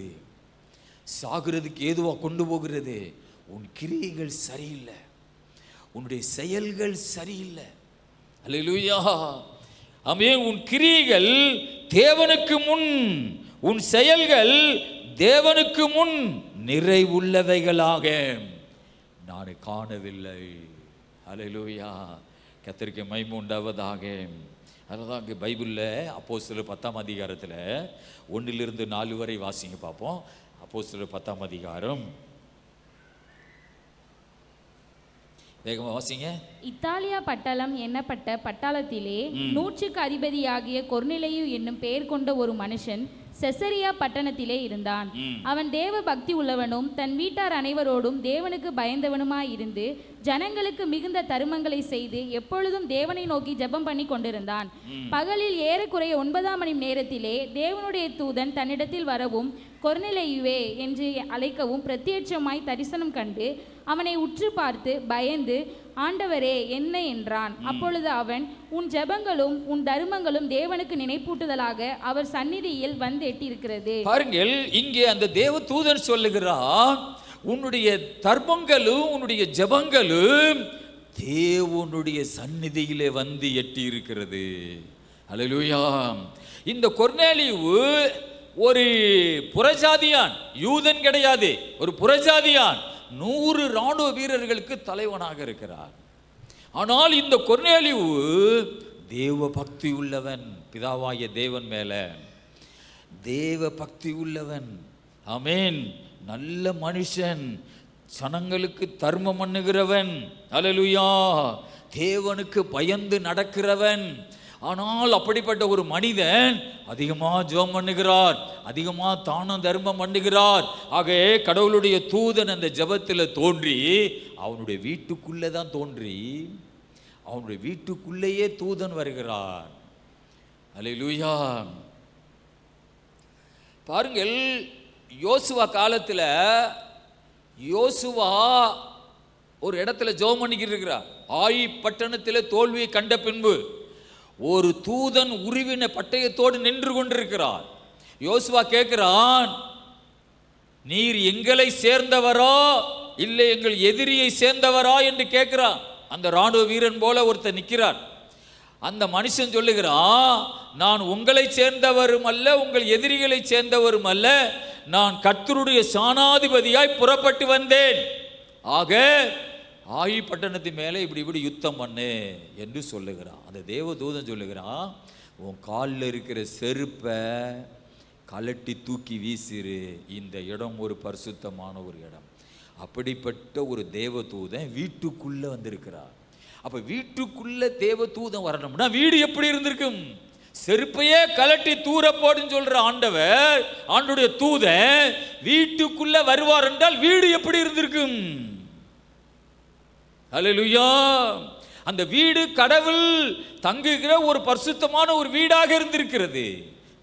சாகிறதுக்கு ஏதுவா கொண்டு போகிறது. உன் கிரியைகள் சரியில்லை, உன்னுடைய செயல்கள் சரியில்லை. அல்லேலூயா. ஆமென். உன் கிரியைகள் தேவனுக்கு முன், உன் செயல்கள் தேவனுக்கு முன் நிறைவுள்ளவைகளாக நான் காணவில்லை. அல்லேலூயா. கர்த்தருக்கு மகிமை உண்டாவதாக. அதனால அங்கே பைபிளில் அப்போஸ்தலர் 10ஆம் அதிகாரத்தில் 1 to 4 வரை வாசிங்க பார்ப்போம். அப்போஸ்தலர் 10ஆம் அதிகாரம் வேகமாக வாசிங்க. இத்தாலியா பட்டணம் எண்ணப்பட்ட பட்டாளத்திலே 100க்கு அதிபதியாகிய கொர்நேலியு என்னும் பெயர் கொண்ட ஒரு மனுஷன் செசரியா பட்டணத்திலே இருந்தான். அவன் தேவ பக்தி உள்ளவனும் தன் வீட்டார் அனைவரோடும் தேவனுக்கு பயந்தவனுமாயிருந்து ஜனங்களுக்கு மிகுந்த தருமங்களை செய்து எப்பொழுதும் தேவனை நோக்கி ஜெபம் பண்ணி கொண்டிருந்தான். பகலில் ஏறக்குறைய 9ஆம் மணி நேரத்திலே தேவனுடைய தூதன் தன்னிடத்தில் வரவும் கொர்நேலியுவே என்று அழைக்கவும் பிரத்யட்சமாய் தரிசனம் கண்டு அவனை உற்று பார்த்து பயந்து, ஆண்டவரே என்ன என்றான். அப்பொழுது அவன், உன் ஜெபங்களும் உன் தருமங்களும் தேவனுக்கு நினைப்பூட்டுதலாக அவர் சந்நிதியில் வந்து எட்டியிருக்கிறது. பாருங்கள், இங்கே அந்த தேவ தூதன் சொல்லுகிறான், உன்னுடைய தர்மங்களும் உன்னுடைய ஜெபங்களும் தேவனுடைய சந்நிதியிலே வந்து எட்டி இருக்கிறது. அல்லேலூயா. இந்த கொர்நேலியு ஒரு புறஜாதியான், யூதன் கிடையாது, ஒரு புறஜாதியான். 100 ராணுவ வீரர்களுக்கு தலைவனாக இருக்கிறார். ஆனால் இந்த கொர்நேலியு தேவ பக்தி உள்ளவன், பிதாவாகிய தேவன் மேல தேவ பக்தி உள்ளவன். ஆமென். நல்ல மனுஷன், ஜனங்களுக்கு தர்மம் பண்ணுகிறவன். அல்லேலூயா. தேவனுக்கு பயந்து நடக்கிறவன். ஆனால் அப்படிப்பட்ட ஒரு மனிதன் அதிகமாக ஜெபம் பண்ணுகிறார், அதிகமாக தானம் தர்மம் பண்ணுகிறார். ஆக கடவுளுடைய தூதன் அந்த ஜெபத்தில் தோன்றி அவனுடைய வீட்டுக்குள்ளே தான் தோன்றி அவனுடைய வீட்டுக்குள்ளேயே தூதன் வருகிறார். அல்லேலூயா. பாருங்கள், யோசுவா காலத்தில் யோசுவா ஒரு இடத்துல ஜெபம் பண்ணிக்கிட்டு இருக்கிறார். ஆயி பட்டணத்தில் தோல்வியை கண்ட பின்பு ஒரு தூதன் உருவின பட்டயத்தோடு நின்று கொண்டிருக்கிறார். யோசுவா கேட்கிறான், நீர் எங்களை சேர்ந்தவரா இல்லை எங்கள் எதிரியை சேர்ந்தவரா என்று கேட்கிறான். அந்த ராணுவ வீரன் போல ஒருத்தர் நிற்கிறார். அந்த மனுஷன் சொல்லுகிறான், நான் உங்களை சேர்ந்தவரும் அல்ல உங்கள் எதிரிகளை சேர்ந்தவரும் அல்ல, நான் கர்த்தருடைய சானாதிபதியாய் புறப்பட்டு வந்தேன். ஆக ஆயி பட்டணத்தின் மேலே இப்படி யுத்தம் பண்ணு என்று சொல்லுகிறான். அந்த தேவதூதன் சொல்லுகிறான், உன் காலில் இருக்கிற செருப்பை கலட்டி தூக்கி வீசிரு, இந்த இடம் ஒரு பரிசுத்தமான ஒரு இடம். அப்படிப்பட்ட ஒரு தேவதூதன் வீட்டுக்குள்ளே வந்திருக்கிறார். அப்போ வீட்டுக்குள்ளே தேவதூதன் வரணும்னா வீடு எப்படி இருந்திருக்கும்? செருப்பையே கலட்டி தூர போடுன்னு சொல்ற ஆண்டவர், ஆண்டுடைய தூதன் வீட்டுக்குள்ள வருவார் என்றால் வீடு எப்படி இருந்திருக்கும்? அல்லேலூயா. அந்த வீடு கடவுள் தங்குகிற ஒரு பரிசுத்தமான ஒரு வீடாக இருந்திருக்கிறது.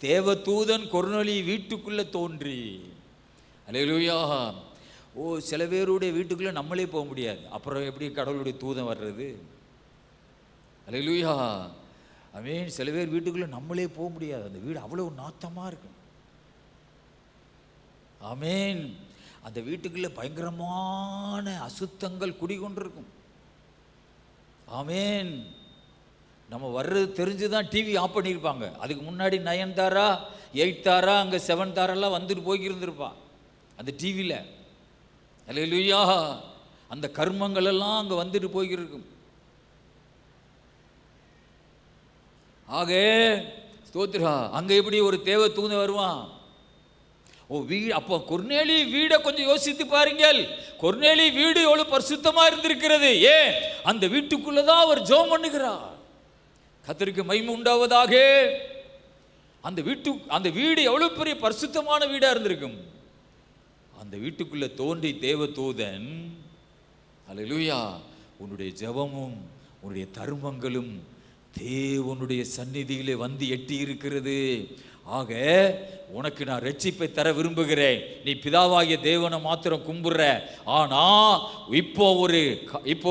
தேவதூதன் கொர்நேலி வீட்டுக்குள்ள தோன்றி. அல்லேலூயா. சில பேருடைய வீட்டுக்குள்ள நம்மளே போக முடியாது, அப்புறம் எப்படி கடவுளுடைய தூதன் வர்றது? அல்லேலூயா. ஆமென். சில பேர் வீட்டுக்குள்ள நம்மளே போக முடியாது, அந்த வீடு அவ்வளவு நாத்தமா இருக்கும். ஆமென். அந்த வீட்டுக்குள்ள பயங்கரமான அசுத்தங்கள் குடிகொண்டிருக்கும். ஆமென். நம்ம வர்றது தெரிஞ்சுதான் டிவி ஆஃப் பண்ணியிருப்பாங்க. அதுக்கு முன்னாடி 9 தாரா 8 தாரா அங்கே 7 தாரெல்லாம் வந்துட்டு போய்க்கிருந்துருப்பான் அந்த டிவியில். அல்லேலூயா. அந்த கர்மங்கள் எல்லாம் அங்கே வந்துட்டு போய்க்கிருக்கும். ஆக ஸ்தோத்திரா, அங்கே எப்படி ஒரு தேவ தூதன் வருவான்? வீடு. அப்போ கொர்நேலி வீடை கொஞ்சம் யோசித்து பாருங்கள். கொர்நேலி வீடு எவ்வளவு பரிசுத்தமா இருந்திருக்கிறது. ஏன்? அந்த வீட்டுக்குள்ளதான் அவர் ஜெபம் பண்ணுகிறார். கர்த்தருக்கு மகிமை உண்டாவதாக. அந்த வீடு எவ்வளவு பெரிய பரிசுத்தமான வீடா இருந்திருக்கும். அந்த வீட்டுக்குள்ள தோன்றி தேவதூதன், அல்லேலூயா, உன்னுடைய ஜெபமும் உன்னுடைய தர்மங்களும் தேவனுடைய சந்நிதியிலே வந்து எட்டி இருக்கிறது. ஆக உனக்கு நான் ரட்சிப்பை தர விரும்புகிறேன். நீ பிதாவாகிய தேவனை மாத்திரம் கும்பிடுற. ஆனா இப்போ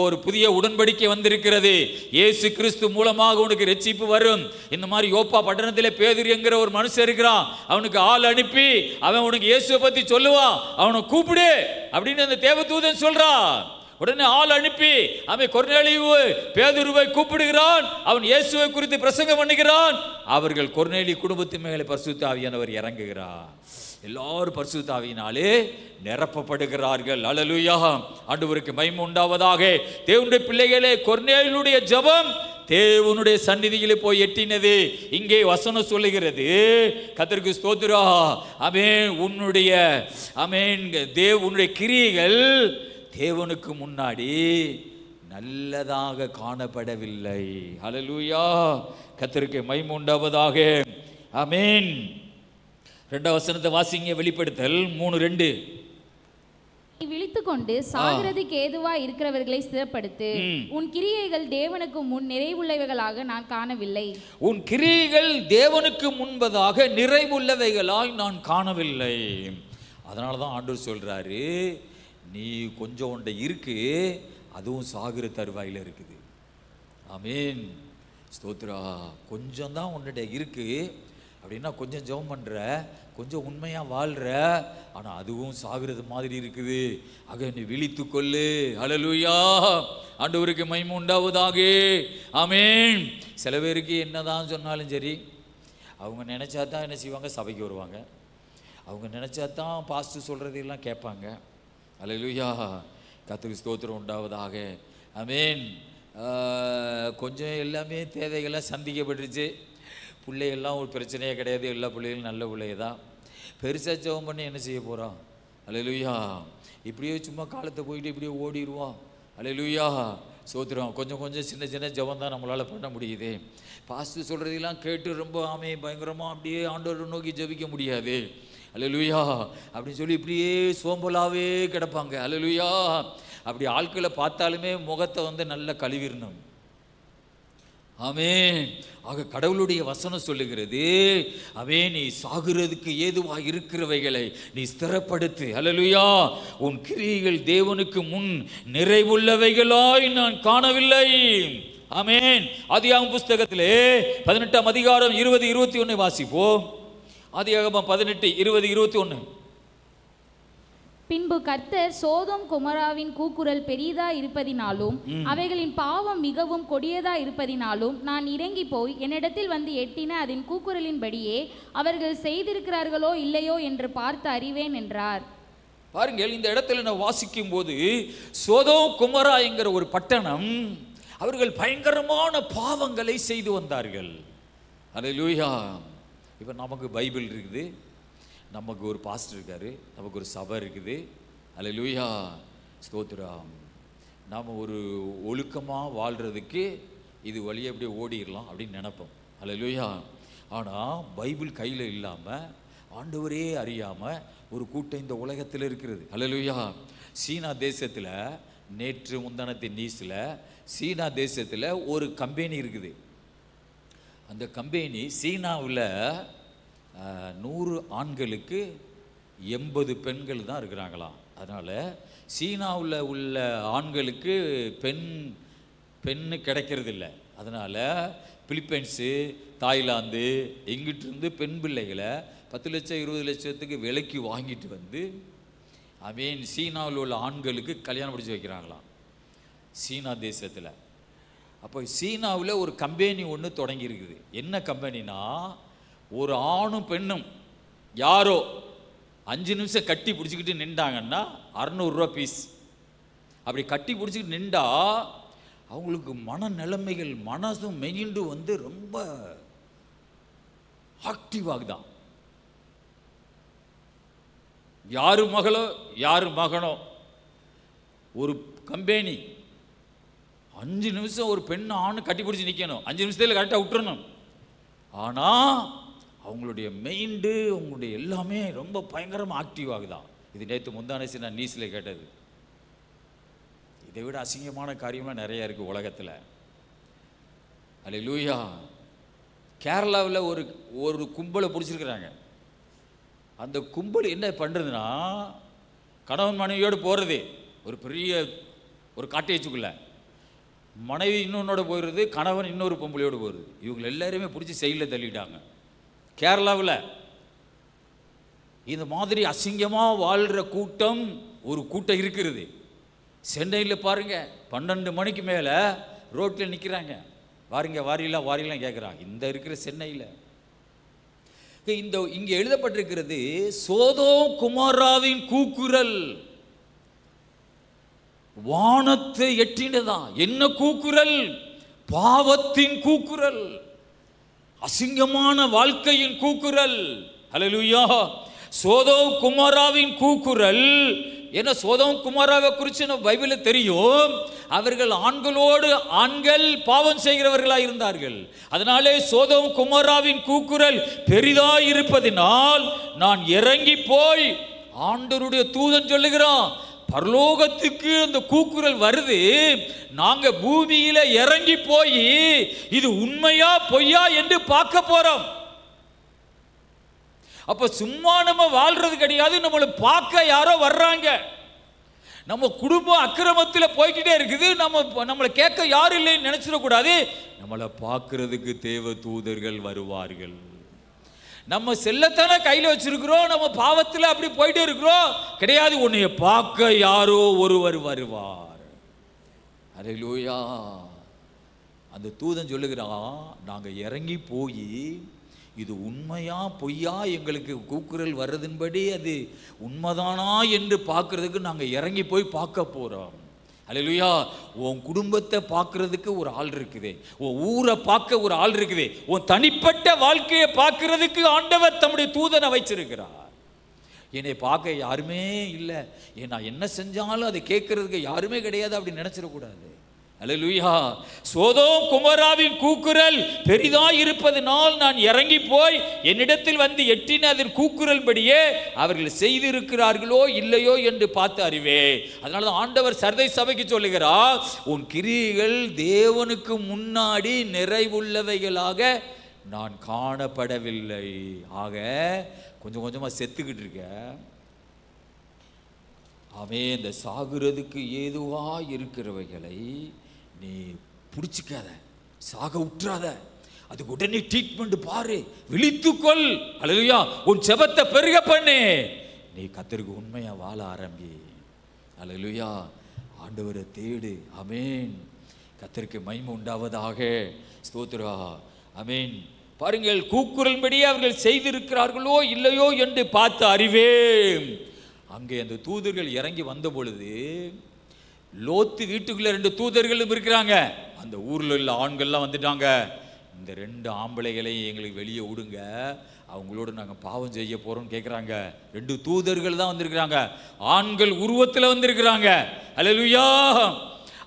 ஒரு புதிய உடன்படிக்கை வந்திருக்கிறது. இயேசு கிறிஸ்து மூலமாக உனக்கு ரட்சிப்பு வரும். இந்த மாதிரி யோப்பா பட்டணத்தில் பேதுரு என்கிற ஒரு மனுஷன் இருக்கிறான். அவனுக்கு ஆள் அனுப்பி அவன் உனக்கு இயேசுவை பத்தி சொல்லுவான், அவனை கூப்பிடு அப்படின்னு அந்த தேவதூதன் சொல்றான். உடனே ஆள் அனுப்பி அவன் கொர்நேலியு பேதுருவை கூப்பிடுகிறான். அவன் இயேசுவை குறித்து பிரசங்கம் பண்ணுகிறான். அவர்கள் கொர்நேலி குடும்பத்து மேலே பரிசுத்த ஆவியானவர் இறங்குகிறார். எல்லாரும் பரிசுத்த ஆவியினாலே நிரப்பப்படுகிறார்கள். அல்லேலூயா. ஆண்டவருக்கு மகிமை உண்டாவதாக. தேவனுடைய பிள்ளைகளே, கொர்நேலியுடைய ஜெபம் தேவனுடைய சந்நிதியிலே போய் எட்டினது. இங்கே வசனம் சொல்லுகிறது. கர்த்தருக்கு ஸ்தோத்திரம். ஆமென். உன்னுடைய கிரியைகள் தேவனுக்கு முன்னாடி நல்லதாக காணப்படவில்லை. ஹல்லேலூயா. கர்த்தருக்கு மகிமை உண்டாவதாக. ஆமென். 2வது வசனத்தை வாசிங்க. வெளிப்படுத்தல் 3:2. நீ விழித்துக்கொண்டு சாகிறதுக்கு ஏதுவா இருக்கிறவர்களை சிறப்படுத்து. உன் கிரியைகள் தேவனுக்கு முன் நிறைவுள்ளவைகளாக நான் காணவில்லை. உன் கிரியைகள் தேவனுக்கு முன்பதாக நிறைவுள்ளவைகளாய் நான் காணவில்லை. அதனால தான் ஆண்டவர் சொல்றாரு, நீ கொஞ்சம் ஒன்றை இருக்கு, அதுவும் சாகிற தருவாயில் இருக்குது. ஆமீன். ஸ்தோத்ரா. கொஞ்சம் தான் உன்னுடைய இருக்கு அப்படின்னா கொஞ்சம் ஜெபம் பண்ணுற, கொஞ்சம் உண்மையாக வாழ்கிற, ஆனால் அதுவும் சாகிறது மாதிரி இருக்குது. ஆக நீ விழித்து கொள்ளு. ஹல்லேலூயா. ஆண்டவருக்கு மகிமை உண்டாவதாக. ஆமீன். சில பேருக்கு என்னதான் சொன்னாலும் சரி, அவங்க நினச்சா தான் என்ன செய்வாங்க, சபைக்கு வருவாங்க. அவங்க நினச்சா தான் பாஸ்டர் சொல்கிறதெல்லாம் கேட்பாங்க. அல்லேலூயா. கர்த்தருக்கு ஸ்தோத்திரம் உண்டாவதாக. ஆமீன். கொஞ்சம் எல்லாமே தேவைகள்லாம் சந்திக்கப்பட்டுருச்சு. பிள்ளைகள்லாம் ஒரு பிரச்சனையே கிடையாது, எல்லா பிள்ளைகளும் நல்ல பிள்ளைங்க தான். பெருசாக ஜெபம் பண்ணி என்ன செய்ய போகிறோம்? அல்லேலூயா. இப்படியே சும்மா காலத்தை போயிட்டு இப்படியே ஓடிடுவோம். அல்லேலூயா. சோத்திரம். கொஞ்சம் கொஞ்சம் சின்ன சின்ன ஜெபம் தான் நம்மளால் பண்ண முடியுது. பாஸ்டர் சொல்கிறதெல்லாம் கேட்டு ரொம்ப பயங்கரமாக அப்படியே ஆண்டவரை நோக்கி ஜெபிக்க முடியாது. அல்லேலூயா அப்படின்னு சொல்லி இப்படியே சோம்பலாகவே கிடப்பாங்க. அல்லேலூயா. அப்படி ஆட்களை பார்த்தாலுமே முகத்தை நல்லா கழுவிடணும். ஆமென். ஆக கடவுளுடைய வசனம் சொல்லுகிறது, நீ சாகுறதுக்கு ஏதுவாக இருக்கிறவைகளை நீ ஸ்திரப்படுத்து. அல்லேலூயா. உன் கிரியைகள் தேவனுக்கு முன் நிறைவுள்ளவைகளாய் நான் காணவில்லை. ஆமென். ஆதியாகமம் புஸ்தகத்திலே 18ஆம் அதிகாரம் 20-21 வாசிப்போம். ஆதியாகமம் 18:20-21. பின்பு கர்த்தர் சோதோம் கொமோராவின் கூக்குரல் பெரிதா இருப்பதினாலும் அவைகளின் பாவம் மிகவும் கொடியதா இருப்பதினாலும் நான் இறங்கி போய் என்னிடத்தில் வந்து எட்டின அதன் கூக்குரலின்படியே அவர்கள் செய்திருக்கிறார்களோ இல்லையோ என்று பார்த்து அறிவேன் என்றார். பாருங்கள், இந்த இடத்துல நான் வாசிக்கும் போது சோதோம் கொமோரா என்கிற ஒரு பட்டணம், அவர்கள் பயங்கரமான பாவங்களை செய்து வந்தார்கள். அல்லேலூயா. இப்போ நமக்கு பைபிள் இருக்குது, நமக்கு ஒரு பாஸ்டர் இருக்காரு, நமக்கு ஒரு சபை இருக்குது. அல்லேலூயா. ஸ்தோத்திரம். நாம் ஒரு ஒழுக்கமாக வாழ்கிறதுக்கு இது வழியை அப்படியே ஓடிடலாம் அப்படின்னு நினைப்போம். அல்லேலூயா. ஆனால் பைபிள் கையில் இல்லாமல் ஆண்டவரே அறியாமல் ஒரு கூட்டம் இந்த உலகத்தில் இருக்கிறது. அல்லேலூயா. சீனா தேசத்தில் நேற்று முந்தானத்தின் நியூஸில் சீனா தேசத்தில் ஒரு கம்பெனி இருக்குது. அந்த கம்பெனி சீனாவில் 100 ஆண்களுக்கு 80 பெண்கள் தான் இருக்கிறாங்களாம். அதனால் சீனாவில் உள்ள ஆண்களுக்கு பெண்ணு கிடைக்கிறதில்ல. அதனால் பிலிப்பைன்ஸு, தாய்லாந்து எங்கிட்டிருந்து பெண் பிள்ளைகளை 10 லட்சம் 20 லட்சத்துக்கு விலைக்கு வாங்கிட்டு வந்து சீனாவில் உள்ள ஆண்களுக்கு கல்யாணம் முடிச்சு வைக்கிறாங்களாம் சீனா தேசத்தில். அப்போ சீனாவில் ஒரு கம்பெனி ஒன்று தொடங்கி இருக்குது. என்ன கம்பெனினா, ஒரு ஆணும் பெண்ணும் யாரோ 5 நிமிஷம் கட்டி பிடிச்சிக்கிட்டு நின்றாங்கன்னா 600 ரூபா பீஸ். அப்படி கட்டி பிடிச்சிக்கிட்டு நின்றா அவங்களுக்கு மனநிலைமைகள் மனசும் மெயிண்டு ரொம்ப ஆக்டிவாகுதான். யாரு மகளோ யாரு மகனோ ஒரு கம்பெனி 5 நிமிஷம் ஒரு பெண் ஆணு கட்டி பிடிச்சி நிற்கணும், 5 நிமிஷத்தில் கரெக்டாக விட்டுறணும். ஆனால் அவங்களுடைய மெயிண்டு அவங்களுடைய எல்லாமே ரொம்ப பயங்கரமாக ஆக்டிவ் ஆகுதான். இது நேற்று முந்தானேசி நான் நியூஸில் கேட்டது. இதை விட அசிங்கமான காரியம்லாம் நிறையா இருக்குது உலகத்தில். அல்லேலூயா. கேரளாவில் ஒரு கும்பலை பிடிச்சிருக்கிறாங்க. அந்த கும்பல் என்ன பண்ணுறதுன்னா, கணவன் மனைவியோடு போகிறது ஒரு பெரிய ஒரு காட்டேஜுக்குள்ளே, மனைவி இன்னொன்னோட போயிடுறது, கணவன் இன்னொரு பொம்பளையோடு போயிடுது. இவங்க எல்லாருமே பிடிச்சி செயலில் தள்ளிட்டாங்க. கேரளாவில் இந்த மாதிரி அசிங்கமாக வாழ்கிற கூட்டம் ஒரு கூட்டம் இருக்கிறது. சென்னையில் பாருங்கள், 12 மணிக்கு மேலே ரோட்டில் நிற்கிறாங்க. வாரிலாம் கேட்குறாங்க. இந்த இருக்கிற சென்னையில் இங்கே எழுதப்பட்டிருக்கிறது சோதோம் கொமோராவின் கூக்குரல் வானத்தை எட்டினதான். என்ன கூக்குரல்? பாவத்தின் கூக்குரல், அசிங்கமான வாழ்க்கையின் கூக்குரல். அல்லேலூயா. சோதோம் கொமோராவின் கூக்குரல். என்ன சோதோம் கொமோராவை குறித்து நம்ம பைபிளில் தெரியும். அவர்கள் ஆண்கள் பாவம் செய்கிறவர்களாக இருந்தார்கள். அதனாலே சோதோம் கொமோராவின் கூக்குரல் பெரிதாய் இருப்பதினால் நான் இறங்கி போய், ஆண்டவருடைய தூதன் சொல்லுகிறான், பரலோகத்துக்கு அந்த கூக்குரல் வருது, நாங்க பூமியில இறங்கி போய் இது உண்மையா பொய்யா என்று பார்க்க போறோம். அப்ப சும்மா நம்ம வாழ்றது கிடையாது, நம்மளை பார்க்க யாரோ வர்றாங்க. நம்ம குடும்பம் அக்கிரமத்தில் போய்கிட்டே இருக்குது, நம்மளை கேட்க யாரும் இல்லைன்னு நினைச்சிடக்கூடாது. நம்மளை பார்க்கறதுக்கு தேவ தூதர்கள் வருவார்கள். நம்ம செல்லத்தானே கையில் வச்சிருக்கிறோம், நம்ம பாவத்தில் அப்படி போயிட்டே இருக்கிறோம். கிடையாது, உன்னைய பார்க்க யாரோ ஒருவர் வருவார். அல்லேலூயா. அந்த தூதன் சொல்லுகிறான், நாங்கள் இறங்கி போய் இது உண்மையா பொய்யா எங்களுக்கு கூக்குரல் வர்றதின்படி அது உண்மைதானா என்று பார்க்கறதுக்கு நாங்கள் இறங்கி போய் பார்க்க போகிறோம். அல்லேலூயா. உன் குடும்பத்தை பார்க்கறதுக்கு ஒரு ஆள் இருக்குது, உன் ஊரை பார்க்க ஒரு ஆள் இருக்குது, உன் தனிப்பட்ட வாழ்க்கையை பார்க்கறதுக்கு ஆண்டவர் தம்முடைய தூதனை வைச்சிருக்கிறார். என்னை பார்க்க யாருமே இல்லை, நான் என்ன செஞ்சாலும் அதை கேட்கறதுக்கு யாருமே கிடையாது அப்படின்னு நினச்சிடக்கூடாது. அல்லேலூயா. சோதோம் குமராவின் கூக்குரல் பெரிதாய் இருப்பதனால் நான் இறங்கி போய் என்னிடத்தில் வந்து எட்டின அதன் கூக்குரல் படியே அவர்கள் செய்திருக்கிறார்களோ இல்லையோ என்று பார்த்து அறிவே. அதனால ஆண்டவர் சர்தை சபைக்கு சொல்லுகிறார், உன் கிரியைகள் தேவனுக்கு முன்னாடி நிறைவுள்ளவைகளாக நான் காணப்படவில்லை. ஆக கொஞ்சம் கொஞ்சமா செத்துக்கிட்டு இருக்க. அவன் இந்த சாகுறதுக்கு ஏதுவா இருக்கிறவைகளை நீ பிடிச்சிக்காத, சாக விட்டுறாத. அதுக்கு உடனே ட்ரீட்மெண்ட் பாரு, விழித்துக்கொள். அல்லேலூயா. உன் செபத்தை பெருக பண்ணு, நீ கர்த்தருக்கு உண்மையா வாழ ஆரம்பி. அல்லேலூயா. ஆண்டவரை தேடு. ஆமென். கர்த்தருக்கு மகிமை உண்டாவதாக. ஸ்தோத்திரா. ஆமென். பாருங்கள், கூக்குரல்படி அவர்கள் செய்திருக்கிறார்களோ இல்லையோ என்று பார்த்து அறிவேன். அங்கே அந்த தூதர்கள் இறங்கி வந்த பொழுது லோத்து வீட்டுக்குள்ள 2 தூதர்களும் இருக்கிறாங்க. அந்த ஊர்ல உள்ள ஆண்கள்லாம் வந்துட்டாங்க. இந்த 2 ஆம்பளைகளையும் எங்களுக்கு வெளியே விடுங்க, அவங்களோட நாங்கள் பாவம் செய்ய போறோம்னு கேட்குறாங்க. 2 தூதர்கள் தான் வந்திருக்கிறாங்க, ஆண்கள் உருவத்தில் வந்திருக்கிறாங்க. அல்லேலூயா.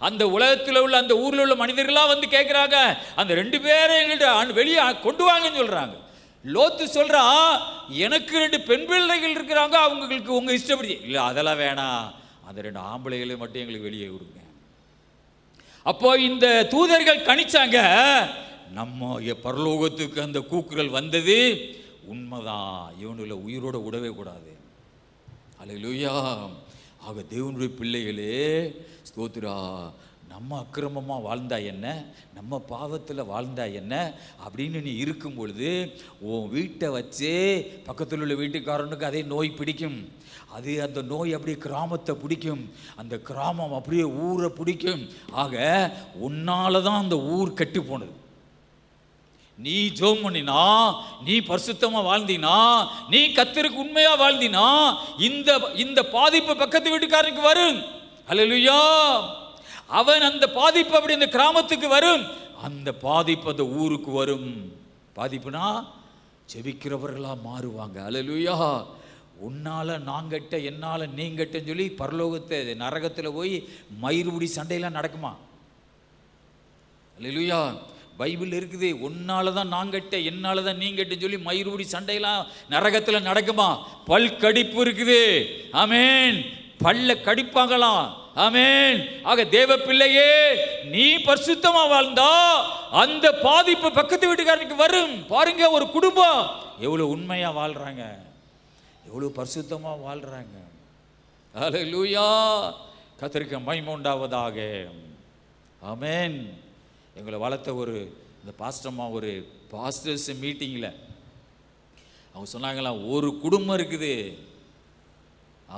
அந்த உலகத்தில் உள்ள அந்த ஊரில் உள்ள மனிதர்களாக வந்து கேட்குறாங்க, அந்த 2 பேரை எங்கள்கிட்ட வெளியே கொண்டு வாங்கன்னு சொல்கிறாங்க. லோத்து சொல்கிறா, எனக்கு 2 பெண் பிள்ளைகள் இருக்கிறாங்க, அவங்களுக்கு உங்கள் இஷ்டப்படி. இல்லை, அதெல்லாம் வேணாம், அந்த 2 ஆம்பளைகளை மட்டும் எங்களுக்கு வெளியே விடுங்க. அப்போ இந்த தூதர்கள் கணிச்சாங்க, நம்ம பரலோகத்துக்கு அந்த கூக்குரல் வந்தது உண்மைதான், இவனுல உயிரோட விடவே கூடாது. அல்லேலூயா. ஆக தேவனுடைய பிள்ளைகளே, ஸ்தோத்திரா, நம்ம அக்கிரமமாக வாழ்ந்தா என்ன, நம்ம பாவத்தில் வாழ்ந்தா என்ன அப்படின்னு நீ இருக்கும் பொழுது உன் வீட்டை வச்சு பக்கத்தில் உள்ள வீட்டுக்காரனுக்கு அதே நோய் பிடிக்கும். அது அந்த நோய் அப்படியே கிராமத்தை பிடிக்கும், அந்த கிராமம் அப்படியே ஊரை பிடிக்கும். ஆக உன்னால தான் அந்த ஊர் கெட்டு போனது. நீ ஜெபம் பண்ணினா, நீ பரிசுத்தமா வாழ்ந்தினா, நீ கர்த்தருக்கு உண்மையா வாழ்ந்தினா இந்த பாதிப்பு பக்கத்து வீட்டுக்காரனுக்கு வரும். அல்லேலூயா. அவன் அந்த பாதிப்பு அப்படி இந்த கிராமத்துக்கு வரும், அந்த பாதிப்பு அந்த ஊருக்கு வரும். பாதிப்புனா ஜெபிக்கிறவர்களா மாறுவாங்க. அல்லேலூயா. உன்னால நான் கெட்ட, என்னால நீ கெட்டன்னு சொல்லி பரலோகத்தை நரகத்தில் போய் மயிர்முடி சண்டையெல்லாம் நடக்குமா? அல்லேலூயா. பைபிள் இருக்குது, உன்னால தான் நான் கெட்ட, என்னால தான் நீ கெட்டன்னு சொல்லி மயிர்முடி சண்டையெல்லாம் நரகத்தில் நடக்குமா? பல் கடிப்பு இருக்குது. ஆமென். பல்ல கடிப்பாங்களாம். ஆமென். ஆக தேவ பிள்ளையே, நீ பரிசுத்தமா வாழ்ந்தா அந்த பாதிப்பு பக்கத்து வீட்டுக்காரனுக்கு வரும். பாருங்க, ஒரு குடும்பம் எவ்வளவு உண்மையா வாழ்றாங்க, எவ்வளவு பரிசுத்தமா வாழ்றாங்க. அல்லேலூயா. கர்த்தருக்கு மகிமை உண்டாவதாக. ஆமென். எங்களை வளர்த்த இந்த பாஸ்டர்மா ஒரு பாஸ்டர்ஸ் மீட்டிங்கில் அவங்க சொன்னாங்களாம், ஒரு குடும்பம் இருக்குது.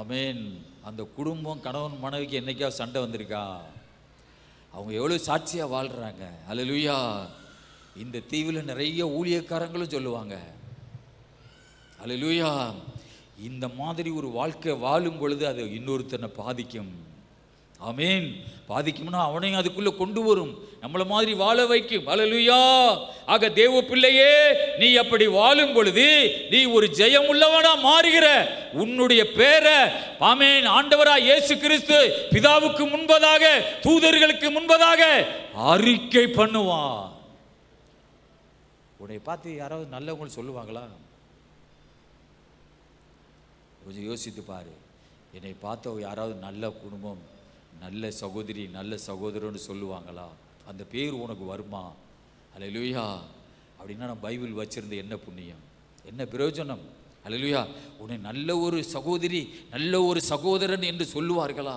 ஆமென். அந்த குடும்பம் கணவன் மனைவிக்கு என்னைக்கா சண்டை வந்திருக்கா? அவங்க எவ்வளோ சாட்சியாக வாழ்கிறாங்க. அல்லேலூயா. இந்த தீவில் நிறைய ஊழியக்காரங்களும் சொல்லுவாங்க. அல்லேலூயா. இந்த மாதிரி ஒரு வாழ்க்கை வாழும் பொழுது அது இன்னொருத்தனை பாதிக்கும். ஆமென். பாதிக்கும்னா அவனையும் அதுக்குள்ளே கொண்டு வரும், நம்மளை மாதிரி வாழ வைக்கும். அல்லேலூயா. ஆக தேவ பிள்ளையே, நீ அப்படி வாழும் பொழுது நீ ஒரு ஜெயம் உள்ளவனா மாறுகிற. உன்னுடைய பேரை ஆமென் ஆண்டவராய் இயேசு கிறிஸ்து பிதாவுக்கு முன்பதாக, தூதர்களுக்கு முன்பதாக அறிக்கை பண்ணுவான். உன்னை பார்த்து யாராவது நல்லவங்க சொல்லுவாங்களா? கொஞ்சம் யோசித்து பாரு. என்னை பார்த்த யாராவது நல்ல குடும்பம், நல்ல சகோதரி, நல்ல சகோதரன்னு சொல்லுவாங்களா? அந்த பேர் உனக்கு வருமா? அல்லேலூயா. அப்படின்னா நான் பைபிள் வச்சிருந்த என்ன புண்ணியம், என்ன பிரயோஜனம்? அல்லேலூயா. உன்னை நல்ல ஒரு சகோதரி, நல்ல ஒரு சகோதரன் என்று சொல்லுவார்களா?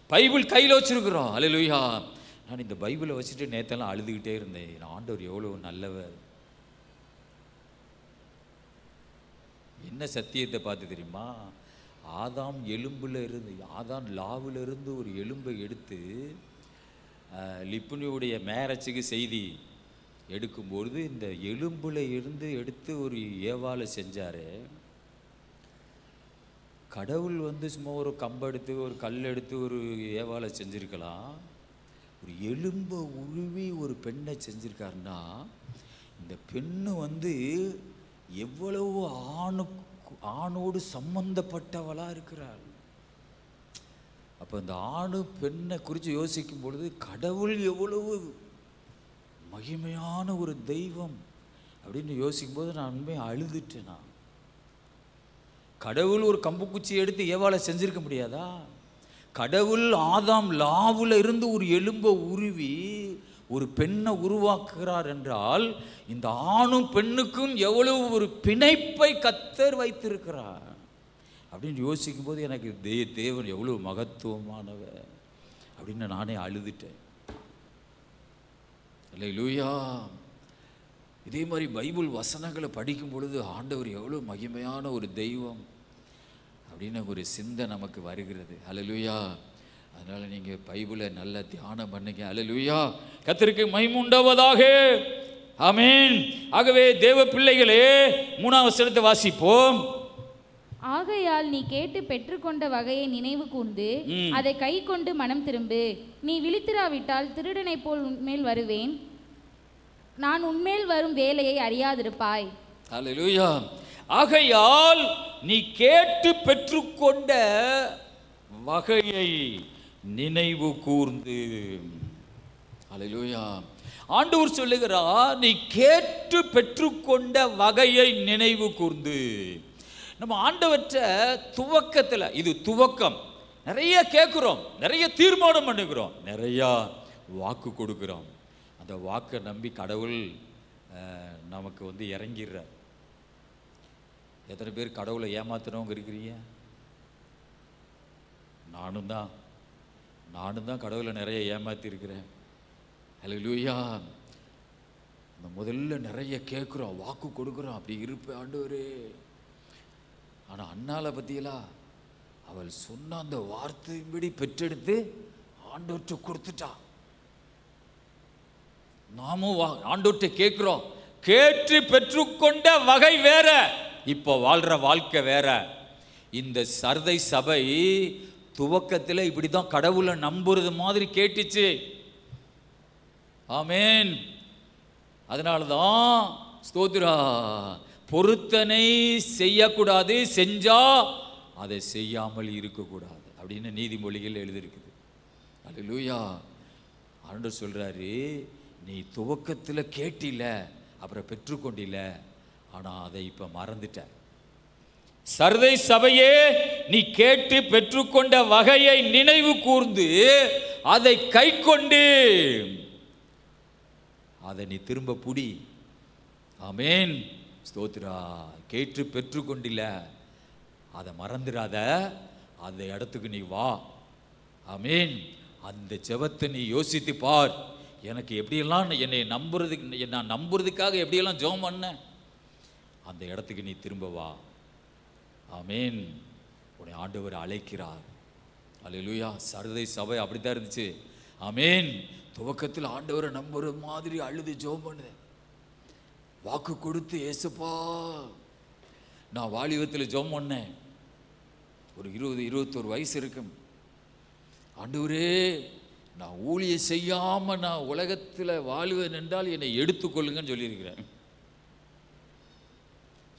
பைபிள் கையில் வச்சிருக்கிறோம். அல்லேலூயா. நான் இந்த பைபிளை வச்சுட்டு நேத்தெல்லாம் அழுதுகிட்டே இருந்தேன். ஆண்டவர் எவ்வளோ நல்லவர். என்ன சத்தியத்தை பார்த்து தெரியுமா? ஆதாம் எலும்பில் இருந்து, ஆதாம் லாவில் இருந்து ஒரு எலும்பை எடுத்து லிப்புனியுடைய மேரேஜுக்கு செய்தி எடுக்கும்பொழுது இந்த எலும்பில் இருந்து எடுத்து ஒரு ஏவாளை செஞ்சார். கடவுள் சும்மா ஒரு கம்பை எடுத்து, ஒரு கல் எடுத்து ஒரு ஏவாளை செஞ்சுருக்கலாம். ஒரு எலும்பை உருவி ஒரு பெண்ணை செஞ்சுருக்காருன்னா, இந்த பெண்ணு எவ்வளவு ஆணோடு சம்பந்தப்பட்டவளாக இருக்கிறாள். அப்போ இந்த ஆணு பெண்ணை குறித்து யோசிக்கும் பொழுது கடவுள் எவ்வளவு மகிமையான ஒரு தெய்வம் அப்படின்னு யோசிக்கும்போது நான் உண்மையை அழுதுட்டேன். நான் கடவுள் ஒரு கம்புக்குச்சி எடுத்து ஏவாளை செஞ்சிருக்க முடியாதா? கடவுள் ஆதாம் லாவில் இருந்து ஒரு எலும்பை உருவி ஒரு பெண்ணை உருவாக்குகிறார் என்றால் இந்த ஆணும் பெண்ணுக்கும் எவ்வளவு ஒரு பிணைப்பை கர்த்தர் வைத்திருக்கிறார் அப்படின்னு யோசிக்கும் போது எனக்கு தேவன் எவ்வளவு மகத்துவமானவர் அப்படின்னு நானே அழுதுட்டேன். அல்லேலூயா. இதே மாதிரி பைபிள் வசனங்களை படிக்கும் பொழுது ஆண்டவர் எவ்வளோ மகிமையான ஒரு தெய்வம் அப்படின்னு ஒரு சிந்தை நமக்கு வருகிறது. அல்லேலூயா. அதனால நீங்க பைபிளை நல்லா தியானம் பண்ணுங்க. அல்லேலூயா. கர்த்தருக்கு மகிமை உண்டாவதாக. ஆமென். ஆகவே தேவ பிள்ளைகளே, 3ஆம் வசனத்தை வாசிப்போம். ஆகையால் நீ கேட்டு பெற்றுக்கொண்ட வகையை நினைவு கூர்ந்து அதை கை கொண்டு மனம் திரும்பு. நீ விழித்திராவிட்டால் திருடனை போல் உன்மேல் வருவேன், நான் உன்மேல் வரும் வேலையை அறியாதிருப்பாய். அல்லேலூயா. ஆகையால் நீ கேட்டு பெற்றுக்கொண்ட வகையை நினைவு கூர்ந்து. அல்லேலூயா. ஆண்டவர் சொல்லுகிறார், நீ கேட்டு பெற்றுக்கொண்ட வகையை நினைவு கூர்ந்து. நம்ம ஆண்டவற்ற துவக்கத்தில், இது துவக்கம், நிறைய கேட்குறோம், நிறைய தீர்மானம் பண்ணுகிறோம், நிறையா வாக்கு கொடுக்குறோம். அந்த வாக்கை நம்பி கடவுள் நமக்கு இறங்கிடுறார். எத்தனை பேர் கடவுளை ஏமாத்துறவங்க இருக்கிறீங்க? நானும் தான் கடவுளை நிறைய ஏமாத்திருக்கிறேன். அல்லேலூயா. இந்த முதல்ல நிறைய கேட்குறோம், வாக்கு கொடுக்குறோம், அப்படி இருப்பேன் ஆண்டவரே. ஆனால் அண்ணாலை பற்றியலா, அவள் சொன்ன அந்த வார்த்தையின்படி பெற்றெடுத்து ஆண்டவர்கிட்ட கொடுத்துட்டா. நாமும் ஆண்டவர்கிட்ட கேட்குறோம், கேட்டு பெற்றுக்கொண்ட வகை வேற, இப்போ வாழ்கிற வாழ்க்கை வேற. இந்த சர்தை சபை துவக்கத்தில் இப்படி தான் கடவுளை நம்புறது மாதிரி கேட்டுச்சு. ஆமேன். அதனால தான் ஸ்தோத்திரா, பொருத்தனை செய்யக்கூடாது, செஞ்சா அதை செய்யாமல் இருக்கக்கூடாது அப்படின்னு நீதிமொழிகள் எழுதியிருக்குது. அல்லேலூயா. ஆண்டவர் சொல்றாரு, நீ துவக்கத்தில் கேட்டில, அப்புறம் பெற்றுக்கொண்டில, ஆனால் அதை இப்போ மறந்துட்ட. சர்தை சபையே, நீ கேட்டு பெற்றுக்கொண்ட வகையை நினைவு கூர்ந்து அதை கை கொண்டு அதை நீ திரும்ப புடி. ஆமேன். ஸ்தோத்திரா. கேட்டு பெற்றுக்கொண்டில, அதை மறந்துடாத, அந்த இடத்துக்கு நீ வா. ஆமேன். அந்த ஜெபத்தை நீ யோசித்து பார். எனக்கு எப்படியெல்லாம் என்னை நம்புறதுக்கு, நான் நம்புறதுக்காக எப்படியெல்லாம் ஜெபம் பண்ண, அந்த இடத்துக்கு நீ திரும்ப வா. ஆமேன். உன்னை ஆண்டவர் அழைக்கிறார். அல்லேலூயா. சர்தை சபை அப்படித்தான் இருந்துச்சு. ஆமேன். துவக்கத்தில் ஆண்டவரை நம்புற மாதிரி அழுது ஜெபம் பண்ணுது, வாக்கு கொடுத்து, ஏசப்பா நான் வாலிபத்தில் ஜெபம் பண்ணேன், ஒரு 20-21 வயசு இருக்கும். ஆண்டவரே, நான் ஊழியம் செய்யாம நான் உலகத்தில் வாழுவேன் என்றால் என்னை எடுத்துக்கொள்ளுங்கன்னு சொல்லியிருக்கிறேன்.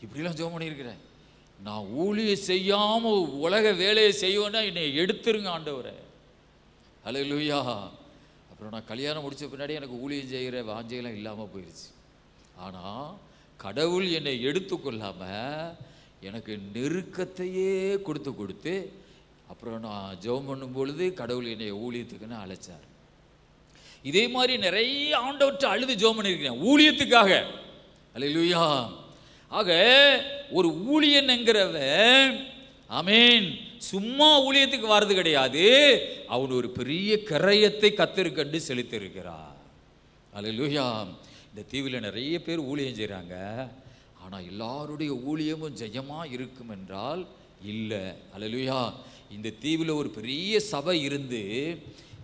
இப்படிலாம் ஜெபம் பண்ணியிருக்கிறேன். நான் ஊழியம் செய்யாம உலக வேலையை செய்வேன்னா என்னை எடுத்துருங்க ஆண்டவரே. அல்லேலூயா. அப்புறம் நான் கல்யாணம் முடிச்ச பின்னாடி எனக்கு ஊழியம் செய்கிற வாஞ்சையெல்லாம் இல்லாமல் போயிடுச்சு. ஆனால் கடவுள் என்னை எடுத்துக்கொள்ளாமல் எனக்கு நெருக்கத்தையே கொடுத்து அப்புறம் நான் ஜெபம் பண்ணும் பொழுது கடவுள் என்னை ஊழியத்துக்குன்னு அழைச்சார். இதே மாதிரி நிறைய ஆண்டவற்றை அழுது ஜெபம் பண்ணியிருக்கிறேன் ஊழியத்துக்காக. அல்லேலூயா. ஆக ஒரு ஊழியன் என்கிறவன், ஆமேன், சும்மா ஊழியத்துக்கு வர்றது கிடையாது, அவன் ஒரு பெரிய கரையத்தை கர்த்தர் கண்டு செலுத்தியிருக்கிறார். அல்லேலூயா. இந்த தீவில் நிறைய பேர் ஊழியம் செய்கிறாங்க, ஆனால் எல்லாருடைய ஊழியமும் ஜெயமாக இருக்கும் என்றால் இல்லை. அல்லேலூயா. இந்த தீவில் ஒரு பெரிய சபை இருந்து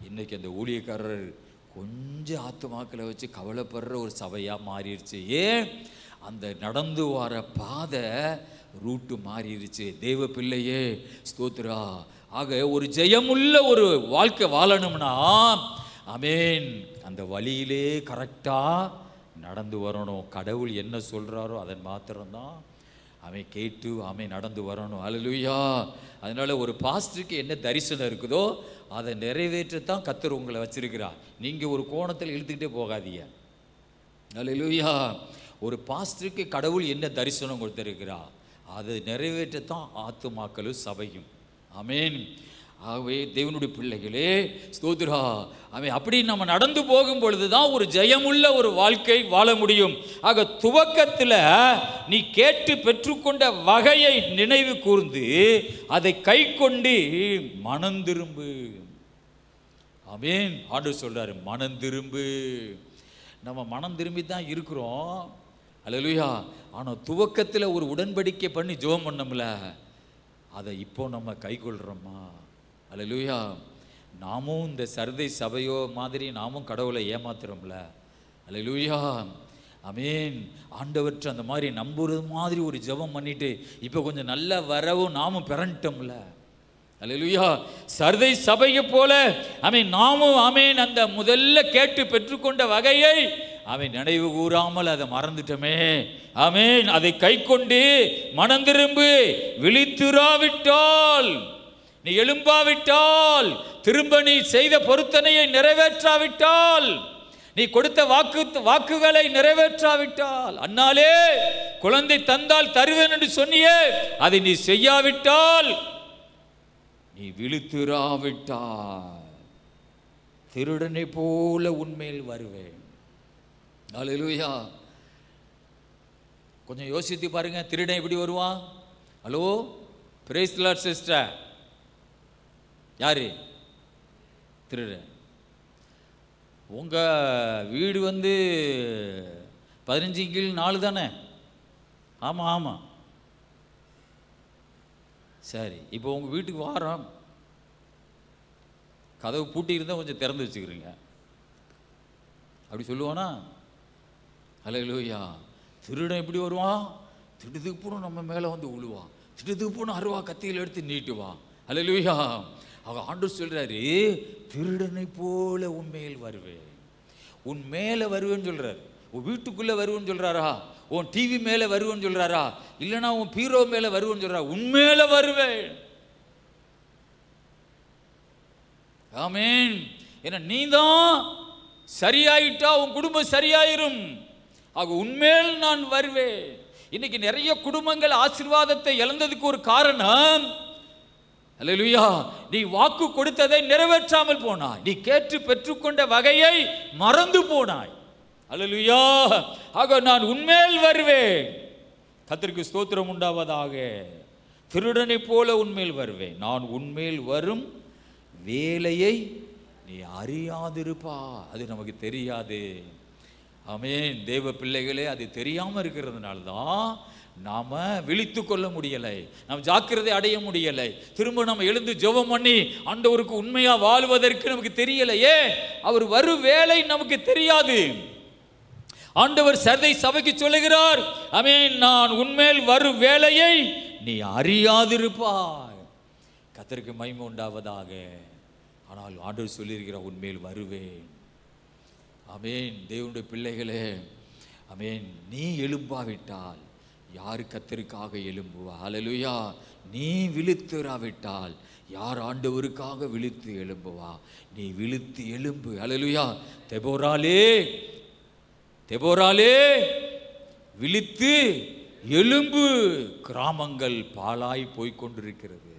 இன்னைக்கு அந்த ஊழியக்காரர் கொஞ்சம் ஆத்துமாக்களை வச்சு கவலைப்படுற ஒரு சபையாக மாறிடுச்சு. ஏன்? அந்த நடந்து வர பாதை ரூட்டு மாறிடுச்சு. தேவ பிள்ளையே, ஸ்தோத்திரா. ஆக ஒரு ஜெயமுள்ள ஒரு வாழ்க்கை வாழணும்னா, ஆமேன், அந்த வழியிலே கரெக்டாக நடந்து வரணும். கடவுள் என்ன சொல்கிறாரோ அதன் மாத்திரம்தான் அவன் கேட்டு அவன் நடந்து வரணும். அல்லேலூயா. அதனால ஒரு பாஸ்டருக்கு என்ன தரிசனம் இருக்குதோ அதை நிறைவேற்றத்தான் கர்த்தர் உங்களை வச்சிருக்கிறார். நீங்கள் ஒரு கோணத்தில் இழுத்துக்கிட்டே போகாதீங்க. அல்லேலூயா. ஒரு பாஸ்டருக்கு கடவுள் என்ன தரிசனம் கொடுத்திருக்கிறார் அதை நிறைவேற்றத்தான் ஆத்துமாக்களும் சபையும். ஆமென். ஆகவே தேவனுடைய பிள்ளைகளே ஸ்தோத்திரா. அவன் அப்படி நம்ம நடந்து போகும் பொழுதுதான் ஒரு ஜெயமுள்ள ஒரு வாழ்க்கை வாழ முடியும். ஆக துவக்கத்தில் நீ கேட்டு பெற்றுக்கொண்ட வகையை நினைவு கூர்ந்து அதை கை கொண்டு மனம் திரும்பு. ஆமென். ஆண்டவர் சொல்றாரு மனம் திரும்பு. நம்ம மனம் திரும்பி தான் இருக்கிறோம். அல்லேலூயா. ஆனால் துவக்கத்தில் ஒரு உடன்படிக்கை பண்ணி ஜெபம் பண்ணோம்ல, அதை இப்போ நம்ம கை கொள்கிறோமா? அல்லேலூயா. நாமும் இந்த சர்தை சபையோ மாதிரி நாமும் கடவுளை ஏமாத்துறோம்ல. அல்லேலூயா. ஆமென். ஆண்டவற்றை அந்த மாதிரி நம்புறது மாதிரி ஒரு ஜெபம் பண்ணிட்டு இப்போ கொஞ்சம் நல்ல வரவும் நாமும் பிறன்ட்டோம்ல. அல்லேலூயா. சர்தை சபையை போல ஆமென் நாமும் ஆமென் அந்த முதல்ல கேட்டு பெற்றுக்கொண்ட வகையை அவன் நினைவு கூறாமல் அதை மறந்துட்டோமே. ஆமென். அதை கை கொண்டு மனம் திரும்பு. விழித்துராவிட்டால், நீ எழும்பாவிட்டால், திரும்ப நீ செய்த பொருத்தனையை நிறைவேற்றாவிட்டால், நீ கொடுத்த வாக்குகளை நிறைவேற்றாவிட்டால், அன்னாலே குழந்தை தந்தால் தருவேன் என்று சொன்னியே அதை நீ செய்யாவிட்டால், நீ விழித்துராவிட்டால் திருடனை போல உன்மேல் வருவேன். அல்லேலூயா. கொஞ்சம் யோசித்து பாருங்க, திருடன் எப்படி வருவான்? Hello, praise the Lord sister. யாரு திருடன்? உங்க வீடு 15/4 தானே? ஆமாம் ஆமாம். சரி, இப்போ உங்கள் வீட்டுக்கு வாரம் கதவு பூட்டி இருந்தால் கொஞ்சம் திறந்து வச்சுக்கிறீங்க, அப்படி சொல்லுவானா? அல்லேலூயா. திருடன் எப்படி வருவான்? திடுதுக்கு போன நம்ம மேலே வந்து விழுவான், திடுதுக்கு போன அருவா கத்தியில் எடுத்து நீட்டுவான். அல்லேலூயா. அவன் ஆண்டவர் சொல்கிறாரு திருடனை போல உன்மேல் வருவேன். உன் மேலே வருவேன்னு சொல்கிறார். உன் வீட்டுக்குள்ளே வருவேன்னு சொல்கிறாரா? உன் டிவி மேலே வருவேன்னு சொல்கிறாரா? இல்லைனா உன் பீரோ மேலே வருவேன்னு சொல்கிறா? உன் மேலே வருவேன். ஆமென். ஏன்னா நீ தான் சரியாயிட்டா உன் குடும்பம் சரியாயிரும். ஆக உன்மேல் நான் வருவேன். இன்னைக்கு நிறைய குடும்பங்கள் ஆசீர்வாதத்தை இழந்ததுக்கு ஒரு காரணம், அல்லேலூயா, நீ வாக்கு கொடுத்ததை நிறைவேற்றாமல் போனாய். நீ கேட்டு பெற்றுக்கொண்ட வகையை மறந்து போனாய். அல்லேலூயா. ஆக நான் உன்மேல் வருவேன். கர்த்தருக்கு ஸ்தோத்திரம் உண்டாவதாக. திருடனை போல உன்மேல் வருவேன். நான் உன்மேல் வரும் வேலையை நீ அறியாதிருப்பா. அது நமக்கு தெரியாது. ஆமென். தேவ பிள்ளைகளே, அது தெரியாமல் இருக்கிறதுனால தான் நாம் விழித்து கொள்ள முடியலை, நாம் ஜாக்கிரதை அடைய முடியலை. திரும்ப நம்ம எழுந்து ஜெபம் பண்ணி ஆண்டவருக்கு உண்மையாக வாழ்வதற்கு நமக்கு தெரியலையே. அவர் வரும் வேலை நமக்கு தெரியாது. ஆண்டவர் சர்தை சபைக்கு சொல்லுகிறார், ஆமென், நான் உன்மேல் வரும் வேலையை நீ அறியாதிருப்பாய். கர்த்தருக்கு மகிமை உண்டாவதாக. ஆனால் ஆண்டவர் சொல்லியிருக்கிறார், உன்மேல் வருவேன். ஆமென். தேவனுடைய பிள்ளைகளே, ஆமென், நீ எழும்பாவிட்டால் யார் கர்த்தருக்காக எழும்புவா? அல்லேலூயா. நீ விழித்துராவிட்டால் யார் ஆண்டவருக்காக விழித்து எழும்புவா? நீ விழித்து எழும்பு. அல்லேலூயா. தெபோராலே, தெபோராலே விழித்து எழும்பு, கிராமங்கள் பாழாய் போய்கொண்டிருக்கிறது.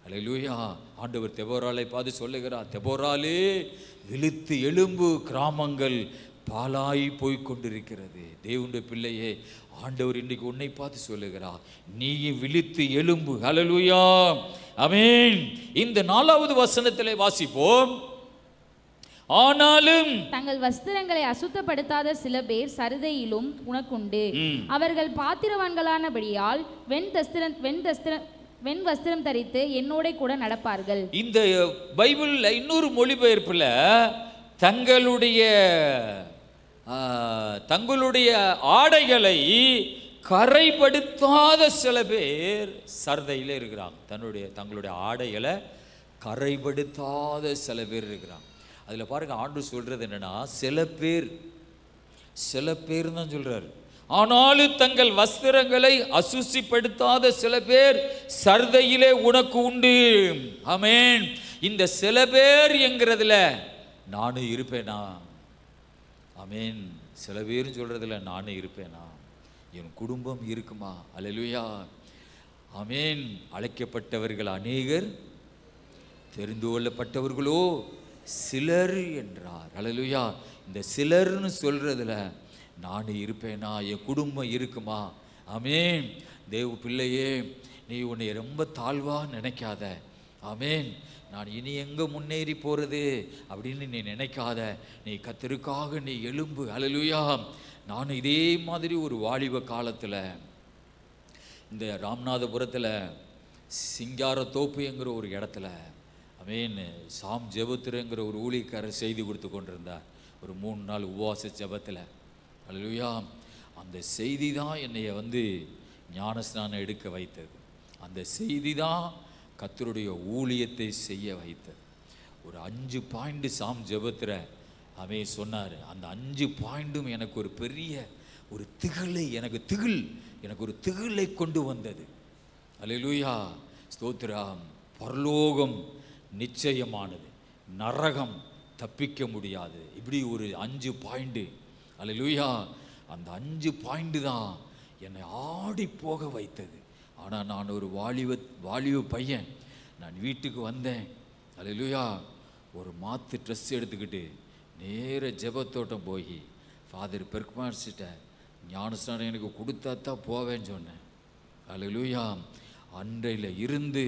அல்லேலூயா. ஆண்டவர் தெபோராலை பார்த்து சொல்லுகிறார், தெபோராலே விழித்து எழும்பு, கிராமங்கள் பாழாய் போய்கொண்டிருக்கிறது. தேவனுடைய பிள்ளையே, ஆண்டவர் இன்றைக்கு உன்னை பார்த்து சொல்லுகிறார், நீ விழித்து எழும்பு. அல்லேலூயா. ஆமென். இந்த 4வது வசனத்திலே வாசிப்போம். ஆனாலும் தங்கள் வஸ்திரங்களை அசுத்தப்படுத்தாத சில பேர் சர்தையிலும் உனக்குண்டு. அவர்கள் பாத்திரவான்களானபடியால் வெண் வஸ்திரம் தரித்து என்னோட கூட நடப்பார்கள். இந்த பைபிள்ல இன்னொரு மொழிபெயர்ப்புல தங்களுடைய ஆடைகளை கரைப்படுத்தாத சில பேர் சர்தையில் இருக்கிறாங்க. தங்களுடைய ஆடைகளை கரைப்படுத்தாத சில பேர் இருக்கிறாங்க. அதில் பாருங்க, ஆண்டவர் சொல்றது என்னன்னா, சில பேர் தான் சொல்றாரு. ஆனாலும் தங்கள் வஸ்திரங்களை அசுசிப்படுத்தாத சில பேர் சர்தையிலே உனக்கு உண்டு. ஆமென். இந்த சில பேர் என்கிறதுல நானும் இருப்பேனா? ஆமென். சில பேர் சொல்றதுல நானும் இருப்பேனா? என் குடும்பம் இருக்குமா? அல்லேலூயா. ஆமென். அழைக்கப்பட்டவர்கள் அநேகர், தெரிந்து கொள்ளப்பட்டவர்களோ சிலர் என்றார். அல்லேலூயா. இந்த சிலர்னு சொல்றதுல நான் இருப்பேனா? என் குடும்பம் இருக்குமா? ஆமென். தேவ பிள்ளையே, நீ உன்னை ரொம்ப தாழ்வா நினைக்காத. ஆமென். நான் இனி எங்கே முன்னேறி போகிறது அப்படின்னு நீ நினைக்காத. நீ கர்த்தருக்காக நீ எழும்பு. அல்லேலூயா. நான் இதே மாதிரி ஒரு வாலிப காலத்தில் இந்த ராமநாதபுரத்தில் சிங்காரத்தோப்பு என்கிற ஒரு இடத்துல ஆமென் சாம் ஜெபத்துறங்கிற ஒரு ஊழியக்காரர் செய்தி கொடுத்து கொண்டிருந்தார். ஒரு 3 நாள் உபவாச ஜெபத்தில். அல்லேலூயா. அந்த செய்தி தான் என்னைய ஞானஸ்நானம் எடுக்க வைத்தது. அந்த செய்தி தான் கர்த்தருடைய ஊழியத்தை செய்ய வைத்தது. ஒரு 5 பாயிண்ட் சாம் ஜெபத்துற அவன் சொன்னார். அந்த 5 பாயிண்டும் எனக்கு ஒரு பெரிய ஒரு திகிலை, எனக்கு ஒரு திகிலை கொண்டு வந்தது. அல்லேலூயா. ஸ்தோத்திரம். பரலோகம் நிச்சயமானது, நரகம் தப்பிக்க முடியாது. இப்படி ஒரு 5 பாயிண்ட். அல்லேலூயா. அந்த 5 பாயிண்ட் தான் என்னை ஆடி போக வைத்தது. ஆனால் நான் ஒரு வாலிப பையன். நான் வீட்டுக்கு வந்தேன். அல்லேலூயா. ஒரு மாற்று ட்ரெஸ் எடுத்துக்கிட்டு நேர ஜெபத்தோட்டம் போய் ஃபாதர் பெர்க்மான்ஸ்கிட்ட ஞானஸ்நானம் எனக்கு கொடுத்தா தான் போவேன்னு சொன்னேன். அல்லேலூயா. அன்றையில் இருந்து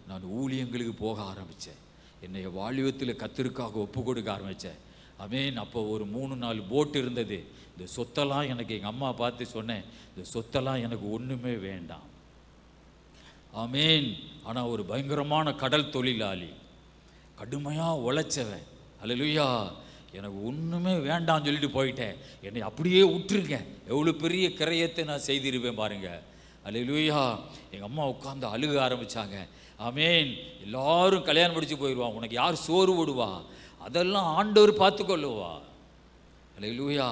நான் ஊழியங்களுக்கு போக ஆரம்பித்தேன். என்னை வாலிபத்தில் கர்த்தருக்காக ஒப்பு கொடுக்க ஆரம்பித்தேன். ஆமென். அப்போ ஒரு 3-4 போட் இருந்தது. இந்த சொத்தெல்லாம் எனக்கு எங்கள் அம்மா பார்த்து சொன்னேன், இந்த சொத்தெல்லாம் எனக்கு ஒன்றுமே வேண்டாம். ஆமென். ஆனால் ஒரு பயங்கரமான கடல் தொழிலாளி, கடுமையாக உழைச்சவன். அல்லேலூயா. எனக்கு ஒன்றுமே வேண்டாம்னு சொல்லிட்டு போயிட்டேன். என்னை அப்படியே விட்டுருங்க. எவ்வளோ பெரிய கிரயத்தை நான் செய்திருப்பேன் பாருங்க. அல்லேலூயா. எங்கள் அம்மா உட்காந்து அழுக ஆரம்பித்தாங்க. ஆமென். எல்லாரும் கல்யாணம் முடிச்சு போயிடுவான், உனக்கு யார் சோறு விடுவா? அதெல்லாம் ஆண்டவர் பார்த்துக்கொள்ளுவா. அல்லேலூயா.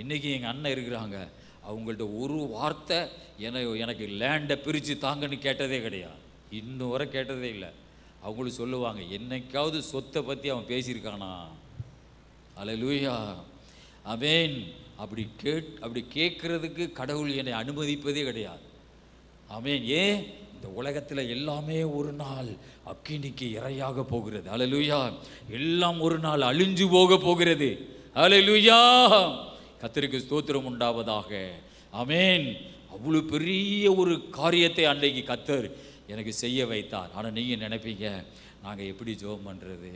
இன்றைக்கி எங்கள் அண்ணன் இருக்கிறாங்க. அவங்கள்ட்ட ஒரு வார்த்தை எனக்கு லேண்டை பிரித்து தாங்கன்னு கேட்டதே கிடையாது. இன்னும் வரை கேட்டதே இல்லை. அவங்களும் சொல்லுவாங்க, என்னைக்காவது சொத்தை பற்றி அவன் பேசியிருக்கானா? அல்லேலூயா. ஆமென். அப்படி கேட்குறதுக்கு கடவுள் என்னை அனுமதிப்பதே கிடையாது. ஆமென். ஏன்? இந்த உலகத்தில் எல்லாமே ஒரு நாள் அக்கினிக்கு இரையாக போகிறது. அல்லேலூயா. எல்லாம் ஒரு நாள் அழிஞ்சு போக போகிறது. அல்லேலூயா. கர்த்தருக்கு ஸ்தோத்திரம் உண்டாவதாக. ஆமென். அவ்வளோ பெரிய ஒரு காரியத்தை அன்றைக்கு கர்த்தர் எனக்கு செய்ய வைத்தார். ஆனால் நீங்கள் நினைப்பீங்க, நாங்கள் எப்படி ஜெபம் பண்ணுறது,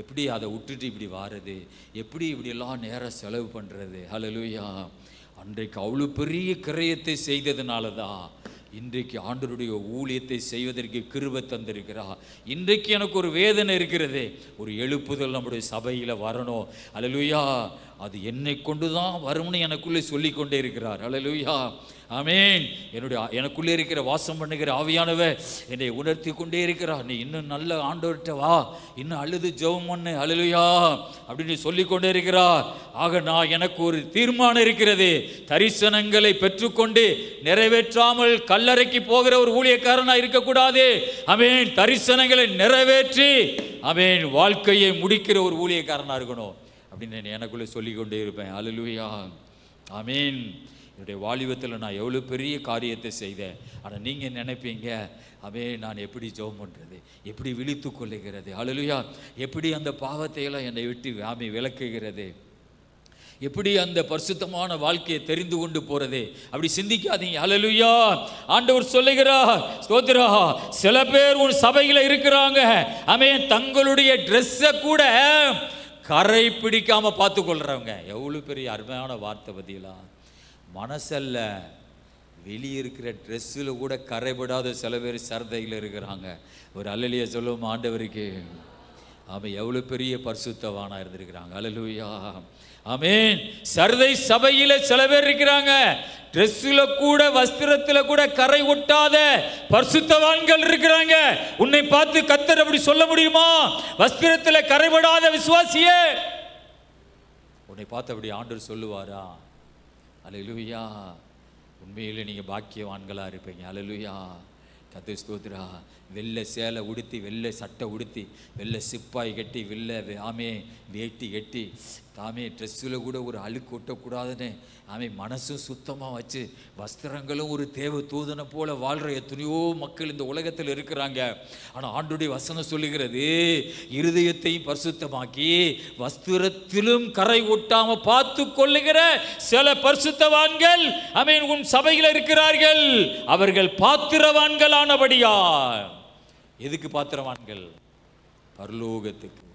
எப்படி அதை விட்டுட்டு இப்படி வாரது, எப்படி இப்படியெல்லாம் நேரம் செலவு பண்ணுறது. அல்லேலூயா. அன்றைக்கு அவ்வளோ பெரிய கிரயத்தை செய்ததுனால தான் இன்றைக்கு ஆண்டவருடைய ஊழியத்தை செய்வதற்கு கிருபை தந்திருக்கிறார். இன்றைக்கு எனக்கு ஒரு வேதனை இருக்கிறது. ஒரு எழுப்புதல் நம்முடைய சபையில் வரணும். அல்லேலூயா. அது என்னை கொண்டு தான் வரும்னு எனக்குள்ளே சொல்லி கொண்டே இருக்கிறார். அல்லேலூயா. ஆமென். எனக்குள்ளே இருக்கிற வாசம் பண்ணுகிற ஆவியானவர் என்னை உணர்த்தி கொண்டே இருக்கிறார். நீ இன்னும் நல்ல ஆண்டவர்கிட்ட வா, இன்னும் அழுது ஜெபம் பண்ணு. அல்லேலூயா அப்படின்னு சொல்லி கொண்டே இருக்கிறார். ஆக எனக்கு ஒரு தீர்மானம் இருக்கிறது. தரிசனங்களை பெற்றுக்கொண்டு நிறைவேற்றாமல் கல்லறைக்கு போகிற ஒரு ஊழியக்காரனா இருக்கக்கூடாது. ஆமென். தரிசனங்களை நிறைவேற்றி ஆமென் வாழ்க்கையை முடிக்கிற ஒரு ஊழியக்காரனா இருக்கணும் அப்படின்னு எனக்குள்ளே சொல்லி கொண்டே இருப்பேன். அல்லேலூயா. ஆமென். என்னுடைய வாலிபத்தில் நான் எவ்வளோ பெரிய காரியத்தை செய்தேன். ஆனால் நீங்கள் நினைப்பீங்க, நான் எப்படி ஜெபம் பண்ணுறது, எப்படி விழித்து கொள்ளுகிறது, அல்லேலூயா, எப்படி அந்த பாவத்தையெல்லாம் என்னை விட்டு விலக்குகிறது, எப்படி அந்த பரிசுத்தமான வாழ்க்கையை தெரிந்து கொண்டு போறது, அப்படி சிந்திக்காதீங்க. அல்லேலூயா. ஆண்டவர் சொல்லுகிறார், ஸ்தோத்திரா, சில பேர் உன் சபையில் இருக்கிறாங்க, ஆமென், தங்களுடைய ட்ரெஸ்ஸை கூட கரை பிடிக்காம பார்த்து கொள்றவங்க. எவ்வளோ பெரிய அருமையான வார்த்தை பத்தியெல்லாம். மனசல்ல, வெளியே இருக்கிற ட்ரெஸ்ஸில் கூட கரைபடாத சில பேர் சரதையில் இருக்கிறாங்க. ஒரு அல்லேலூயா சொல்லுவோம் ஆண்டவருக்கு. அவன் எவ்வளோ பெரிய பரிசுத்தவானா இருந்திருக்கிறாங்க. அல்லேலூயா. ஆமென். சரதை சபையில் சில பேர் இருக்கிறாங்க, ட்ரெஸ்ஸில் கூட வஸ்திரத்தில் கூட கரை ஒட்டாத பரிசுத்தவான்கள் இருக்கிறாங்க. உன்னை பார்த்து கர்த்தர் அப்படி சொல்ல முடியுமா? வஸ்திரத்தில் கரைபடாத விசுவாசியே, உன்னை பார்த்து அப்படி ஆண்டவர் சொல்லுவாரா? அல்லேலூயா. உண்மையிலே நீங்கள் பாக்கியவான்களாக இருப்பீங்க. அல்லேலூயா. கர்த்தர் ஸ்தோத்திரா. வெள்ளை சேலை உடுத்தி, வெள்ளை சட்டை உடுத்தி, வெள்ளை சிப்பாய் கட்டி, வெள்ளை வேட்டி கட்டி, தாமே ட்ரெஸ்ஸில் கூட ஒரு அழுக்கு ஒட்டக்கூடாதுன்னு மனசும் சுத்தமாக வச்சு, வஸ்திரங்களும் ஒரு தேவ தூதனை போல வாழ்கிற எத்தனையோ மக்கள் இந்த உலகத்தில் இருக்கிறாங்க. ஆனால் ஆண்டுடைய வசனம் சொல்லுகிறது, இருதயத்தையும் பரிசுத்தமாக்கி வஸ்திரத்திலும் கரை ஒட்டாமல் பார்த்து கொள்ளுகிற சில பரிசுத்தவான்கள் உன் சபையில் இருக்கிறார்கள். அவர்கள் பாத்திரவான்களானபடியா. எதுக்கு பாத்திரவான்கள்? பரலோகத்துக்கு.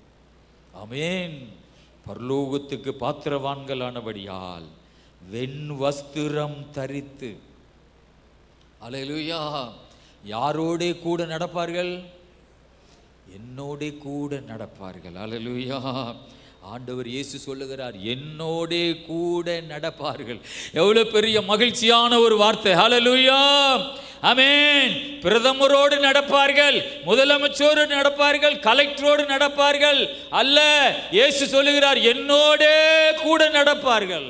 ஆமென். பரலோகத்துக்கு பாத்திரவான்களானபடியால் வெண் வஸ்திரம் தரித்து. அல்லேலூயா. யாரோடே கூட நடப்பார்கள்? என்னோடே கூட நடப்பார்கள். அல்லேலூயா. ஆண்டவர் இயேசு சொல்லுகிறார், என்னோடே கூட நடப்பார்கள். எவ்வளவு பெரிய மகிழ்ச்சியான ஒரு வார்த்தை. அல்லேலூயா. ஆமென். பிரதமரோடு நடப்பார்கள், முதலமைச்சரோடு நடப்பார்கள், கலெக்டரோடு நடப்பார்கள் அல்ல. இயேசு சொல்லுகிறார், என்னோடே கூட நடப்பார்கள்.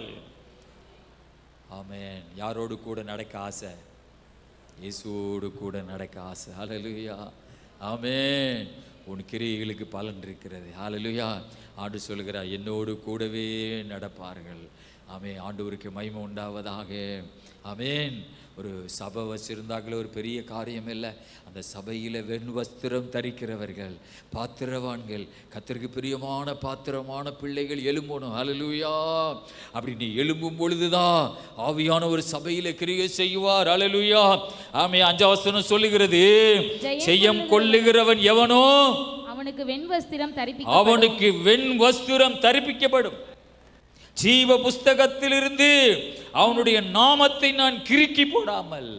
ஆமென். யாரோடு கூட நடக்க ஆசை? இயேசுவோடு கூட நடக்க ஆசை. அல்லேலூயா. ஆமென். உன் கிரியைகளுக்கு பலன் இருக்கிறது. அல்லேலூயா. ஆண்டு சொல்கிறார், என்னோடு கூடவே நடப்பார்கள். ஆமென். ஆண்டவருக்கு மகிமை உண்டாவதாக. ஆமென். ஒரு சபை வச்சிருந்தாங்களே ஒரு பெரிய காரியம் இல்லை. அந்த சபையில் வெண் வஸ்திரம் தரிக்கிறவர்கள் பாத்திரவான்கள், கர்த்தருக்கு பிரியமான பாத்திரமான பிள்ளைகள் எழும்பணும். அல்லேலூயா. அப்படி நீ எழும்பும் பொழுதுதான் ஆவியான ஒரு சபையில கிரியை செய்வார். அல்லேலூயா. ஆமே. 5 வசனம் சொல்லுகிறது, செய்யம் கொள்ளுகிறவன் எவனோ அவனுக்கு வெண் வஸ்திரம் தரிப்பிக்கப்படும். அவனுக்கு வெண் வஸ்திரம் தரிப்பிக்கப்படும். ஜீவ புஸ்தகத்திலிருந்து அவனுடைய நாமத்தை நான் கிறுக்கி போடாமல்.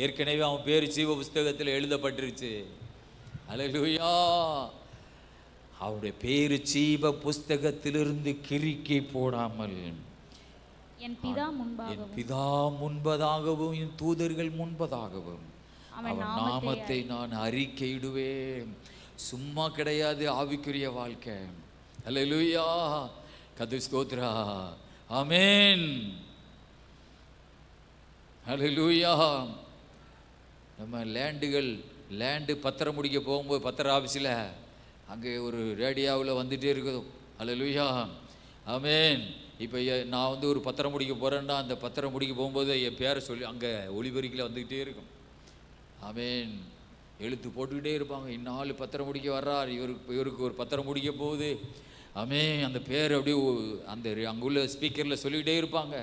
ஏற்கனவே அவன் பேர் ஜீவ புஸ்தகத்தில் எழுதப்பட்டிருச்சு. அல்லேலூயா. அவனுடைய பேரு ஜீவ புஸ்தகத்திலிருந்து கிறுக்கி போடாமல் என் பிதா முன்பதாகவும் என் தூதர்கள் முன்பதாகவும் அவன் நாமத்தை நான் அறிக்கையிடுவேன். சும்மா கிடையாது ஆவிக்குரிய வாழ்க்கை. அல்லேலூயா. கர்த்தர் ஸ்தோத்திரா. ஆமென். அல்லேலூயா. நம்ம லேண்டு பத்திரம் முடிக்க போகும்போது பத்திர ஆஃபீஸில் அங்கே ஒரு ரேடியோவில் வந்துகிட்டே இருக்குது. அல்லேலூயா. ஆமென். இப்போ நான் ஒரு பத்திரம் முடிக்க போகிறேன்னா அந்த பத்திரம் முடிக்க போகும்போது என் பேரை சொல்லி அங்கே ஒளிபெருக்கில் வந்துக்கிட்டே இருக்கும். ஆமென். எழுத்து போட்டுக்கிட்டே இருப்பாங்க. இந்நாள் பத்திரம் முடிக்க வர்றார், இவருக்கு ஒரு பத்திரம் முடிக்க போகுது. ஆமென். அந்த பேர் அப்படியே அந்த அங்கே உள்ள ஸ்பீக்கரில் சொல்லிக்கிட்டே இருப்பாங்க.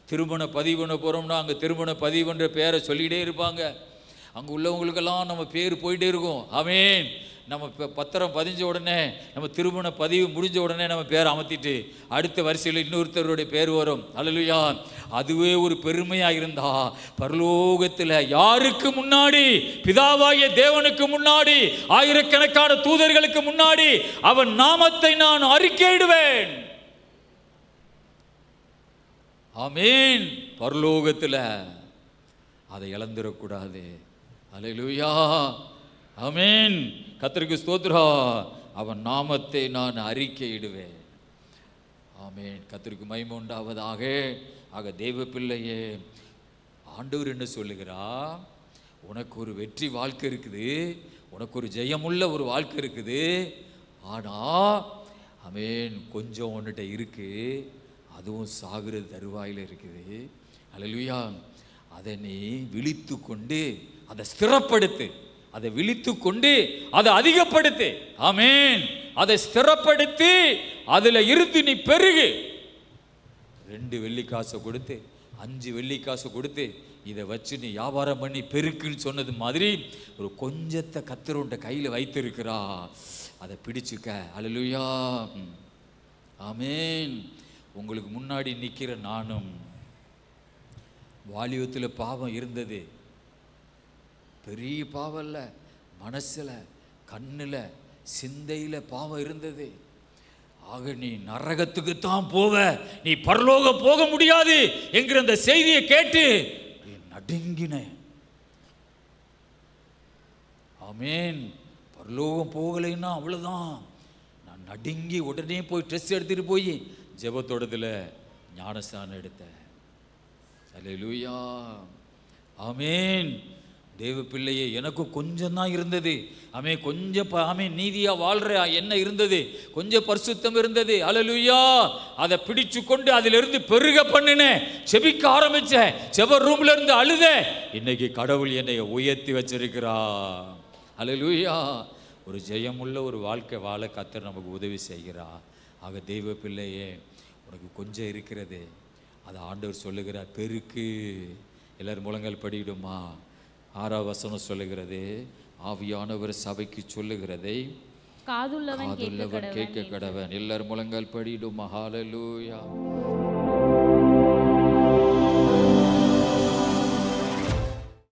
திருமண பதிவு பண்ண போகிறோம்னா அங்கே திருமண பதிவுன்ற பேரை சொல்லிக்கிட்டே இருப்பாங்க. அங்கே உள்ளவங்களுக்கெல்லாம் நம்ம பேர் போயிட்டே இருக்கும். ஆமென். நம்ம இப்போ பத்திரம் பதிஞ்ச உடனே, நம்ம திருமண பதிவு முடிஞ்ச உடனே நம்ம பேரை அமர்த்திட்டு அடுத்த வரிசையில் இன்னொருத்தருடைய பேர் வரும். அல்லேலூயா. அதுவே ஒரு பெருமையாக இருந்தா பரலோகத்தில் யாருக்கு முன்னாடி? பிதாவாகிய தேவனுக்கு முன்னாடி, ஆயிரக்கணக்கான தூதர்களுக்கு முன்னாடி அவன் நாமத்தை நான் அறிக்கையிடுவேன். ஆமென். பரலோகத்தில் அதை இழந்துடக்கூடாது. அல்லேலூயா. ஆமென். கர்த்தருக்கு ஸ்தோத்திரம். அவன் நாமத்தை நான் அறிக்கையிடுவேன். ஆமென். கர்த்தருக்கு மகிமை உண்டாவதாக. ஆக தேவ பிள்ளையே, ஆண்டவர் என்ன சொல்லுகிறா? உனக்கு ஒரு வெற்றி வாழ்க்கை இருக்குது, உனக்கு ஒரு ஜெயமுள்ள ஒரு வாழ்க்கை இருக்குது. ஆனால் ஆமென், கொஞ்சம் உன்கிட்ட இருக்கு, அதுவும் சாகுறது தருவாயில் இருக்குது. அல்லேலூயா. அதை நீ விழித்து கொண்டு அதை ஸ்திரப்படுத்து, அதை விழித்து கொண்டு அதை அதிகப்படுத்து. ஆமென். அதை ஸ்திரப்படுத்தி அதில் இருந்து நீ பெருகு. 2 வெள்ளிக்காசை கொடுத்து 5 வெள்ளிக்காசை கொடுத்து இதை வச்சு நீ வியாபாரம் பண்ணி பெருக்குன்னு சொன்னது மாதிரி ஒரு கொஞ்சத்தை கர்த்தர் உன்ட கையில் வைத்திருக்கிறா. அதை பிடிச்சுக்க. அல்லேலூயா. ஆமென். உங்களுக்கு முன்னாடி நிற்கிற நானும் வாலிபத்தில் பாவம் இருந்தது. பெரிய பாவம் இல்லை, மனசில், கண்ணில், சிந்தையில் பாவம் இருந்தது. ஆக நீ நரகத்துக்கு தான் போவ, நீ பரலோகம் போக முடியாது என்கிற அந்த செய்தியை கேட்டு நடுங்கினேன். ஆமென். பரலோகம் போகலைன்னா அவ்வளோதான். நான் நடுங்கி உடனே போய் ட்ரெஸ் எடுத்துகிட்டு போய் ஜெபத்தோடத்தில் ஞானஸ்தானம் எடுத்தேன். அல்லேலூயா, ஆமேன். தேவ பிள்ளையே, எனக்கும் கொஞ்சம் தான் இருந்தது. ஆமே, கொஞ்சம் ஆமே நீதியா வாழ்ற என்ன இருந்தது, கொஞ்சம் பரிசுத்தம் இருந்தது. அல்லேலூயா, அதை பிடிச்சு கொண்டு அதிலிருந்து பெருக பண்ணினேன். செபிக்க ஆரம்பிச்சேன், செப ரூம்ல இருந்து அழுத. இன்னைக்கு கடவுள் என்னை உயர்த்தி வச்சிருக்கிறா. அல்லேலூயா, ஒரு ஜெயமுள்ள ஒரு வாழ்க்கை வாழ கர்த்தர் நமக்கு உதவி செய்கிறா. ஆக தெய்வ பிள்ளையே, உனக்கு கொஞ்சம் இருக்கிறது, அதை ஆண்டவர் சொல்லுகிறார், பெருக்கு. எல்லாரும் முழங்கால் படிடுமா. 6ஆம் வசனம் சொல்லுகிறது, ஆவியானவர் சபைக்கு சொல்லுகிறதை காதுள்ளவன் கேட்க கடவன். எல்லாரும் முழங்கால் படிடுமா. ஹல்லேலூயா.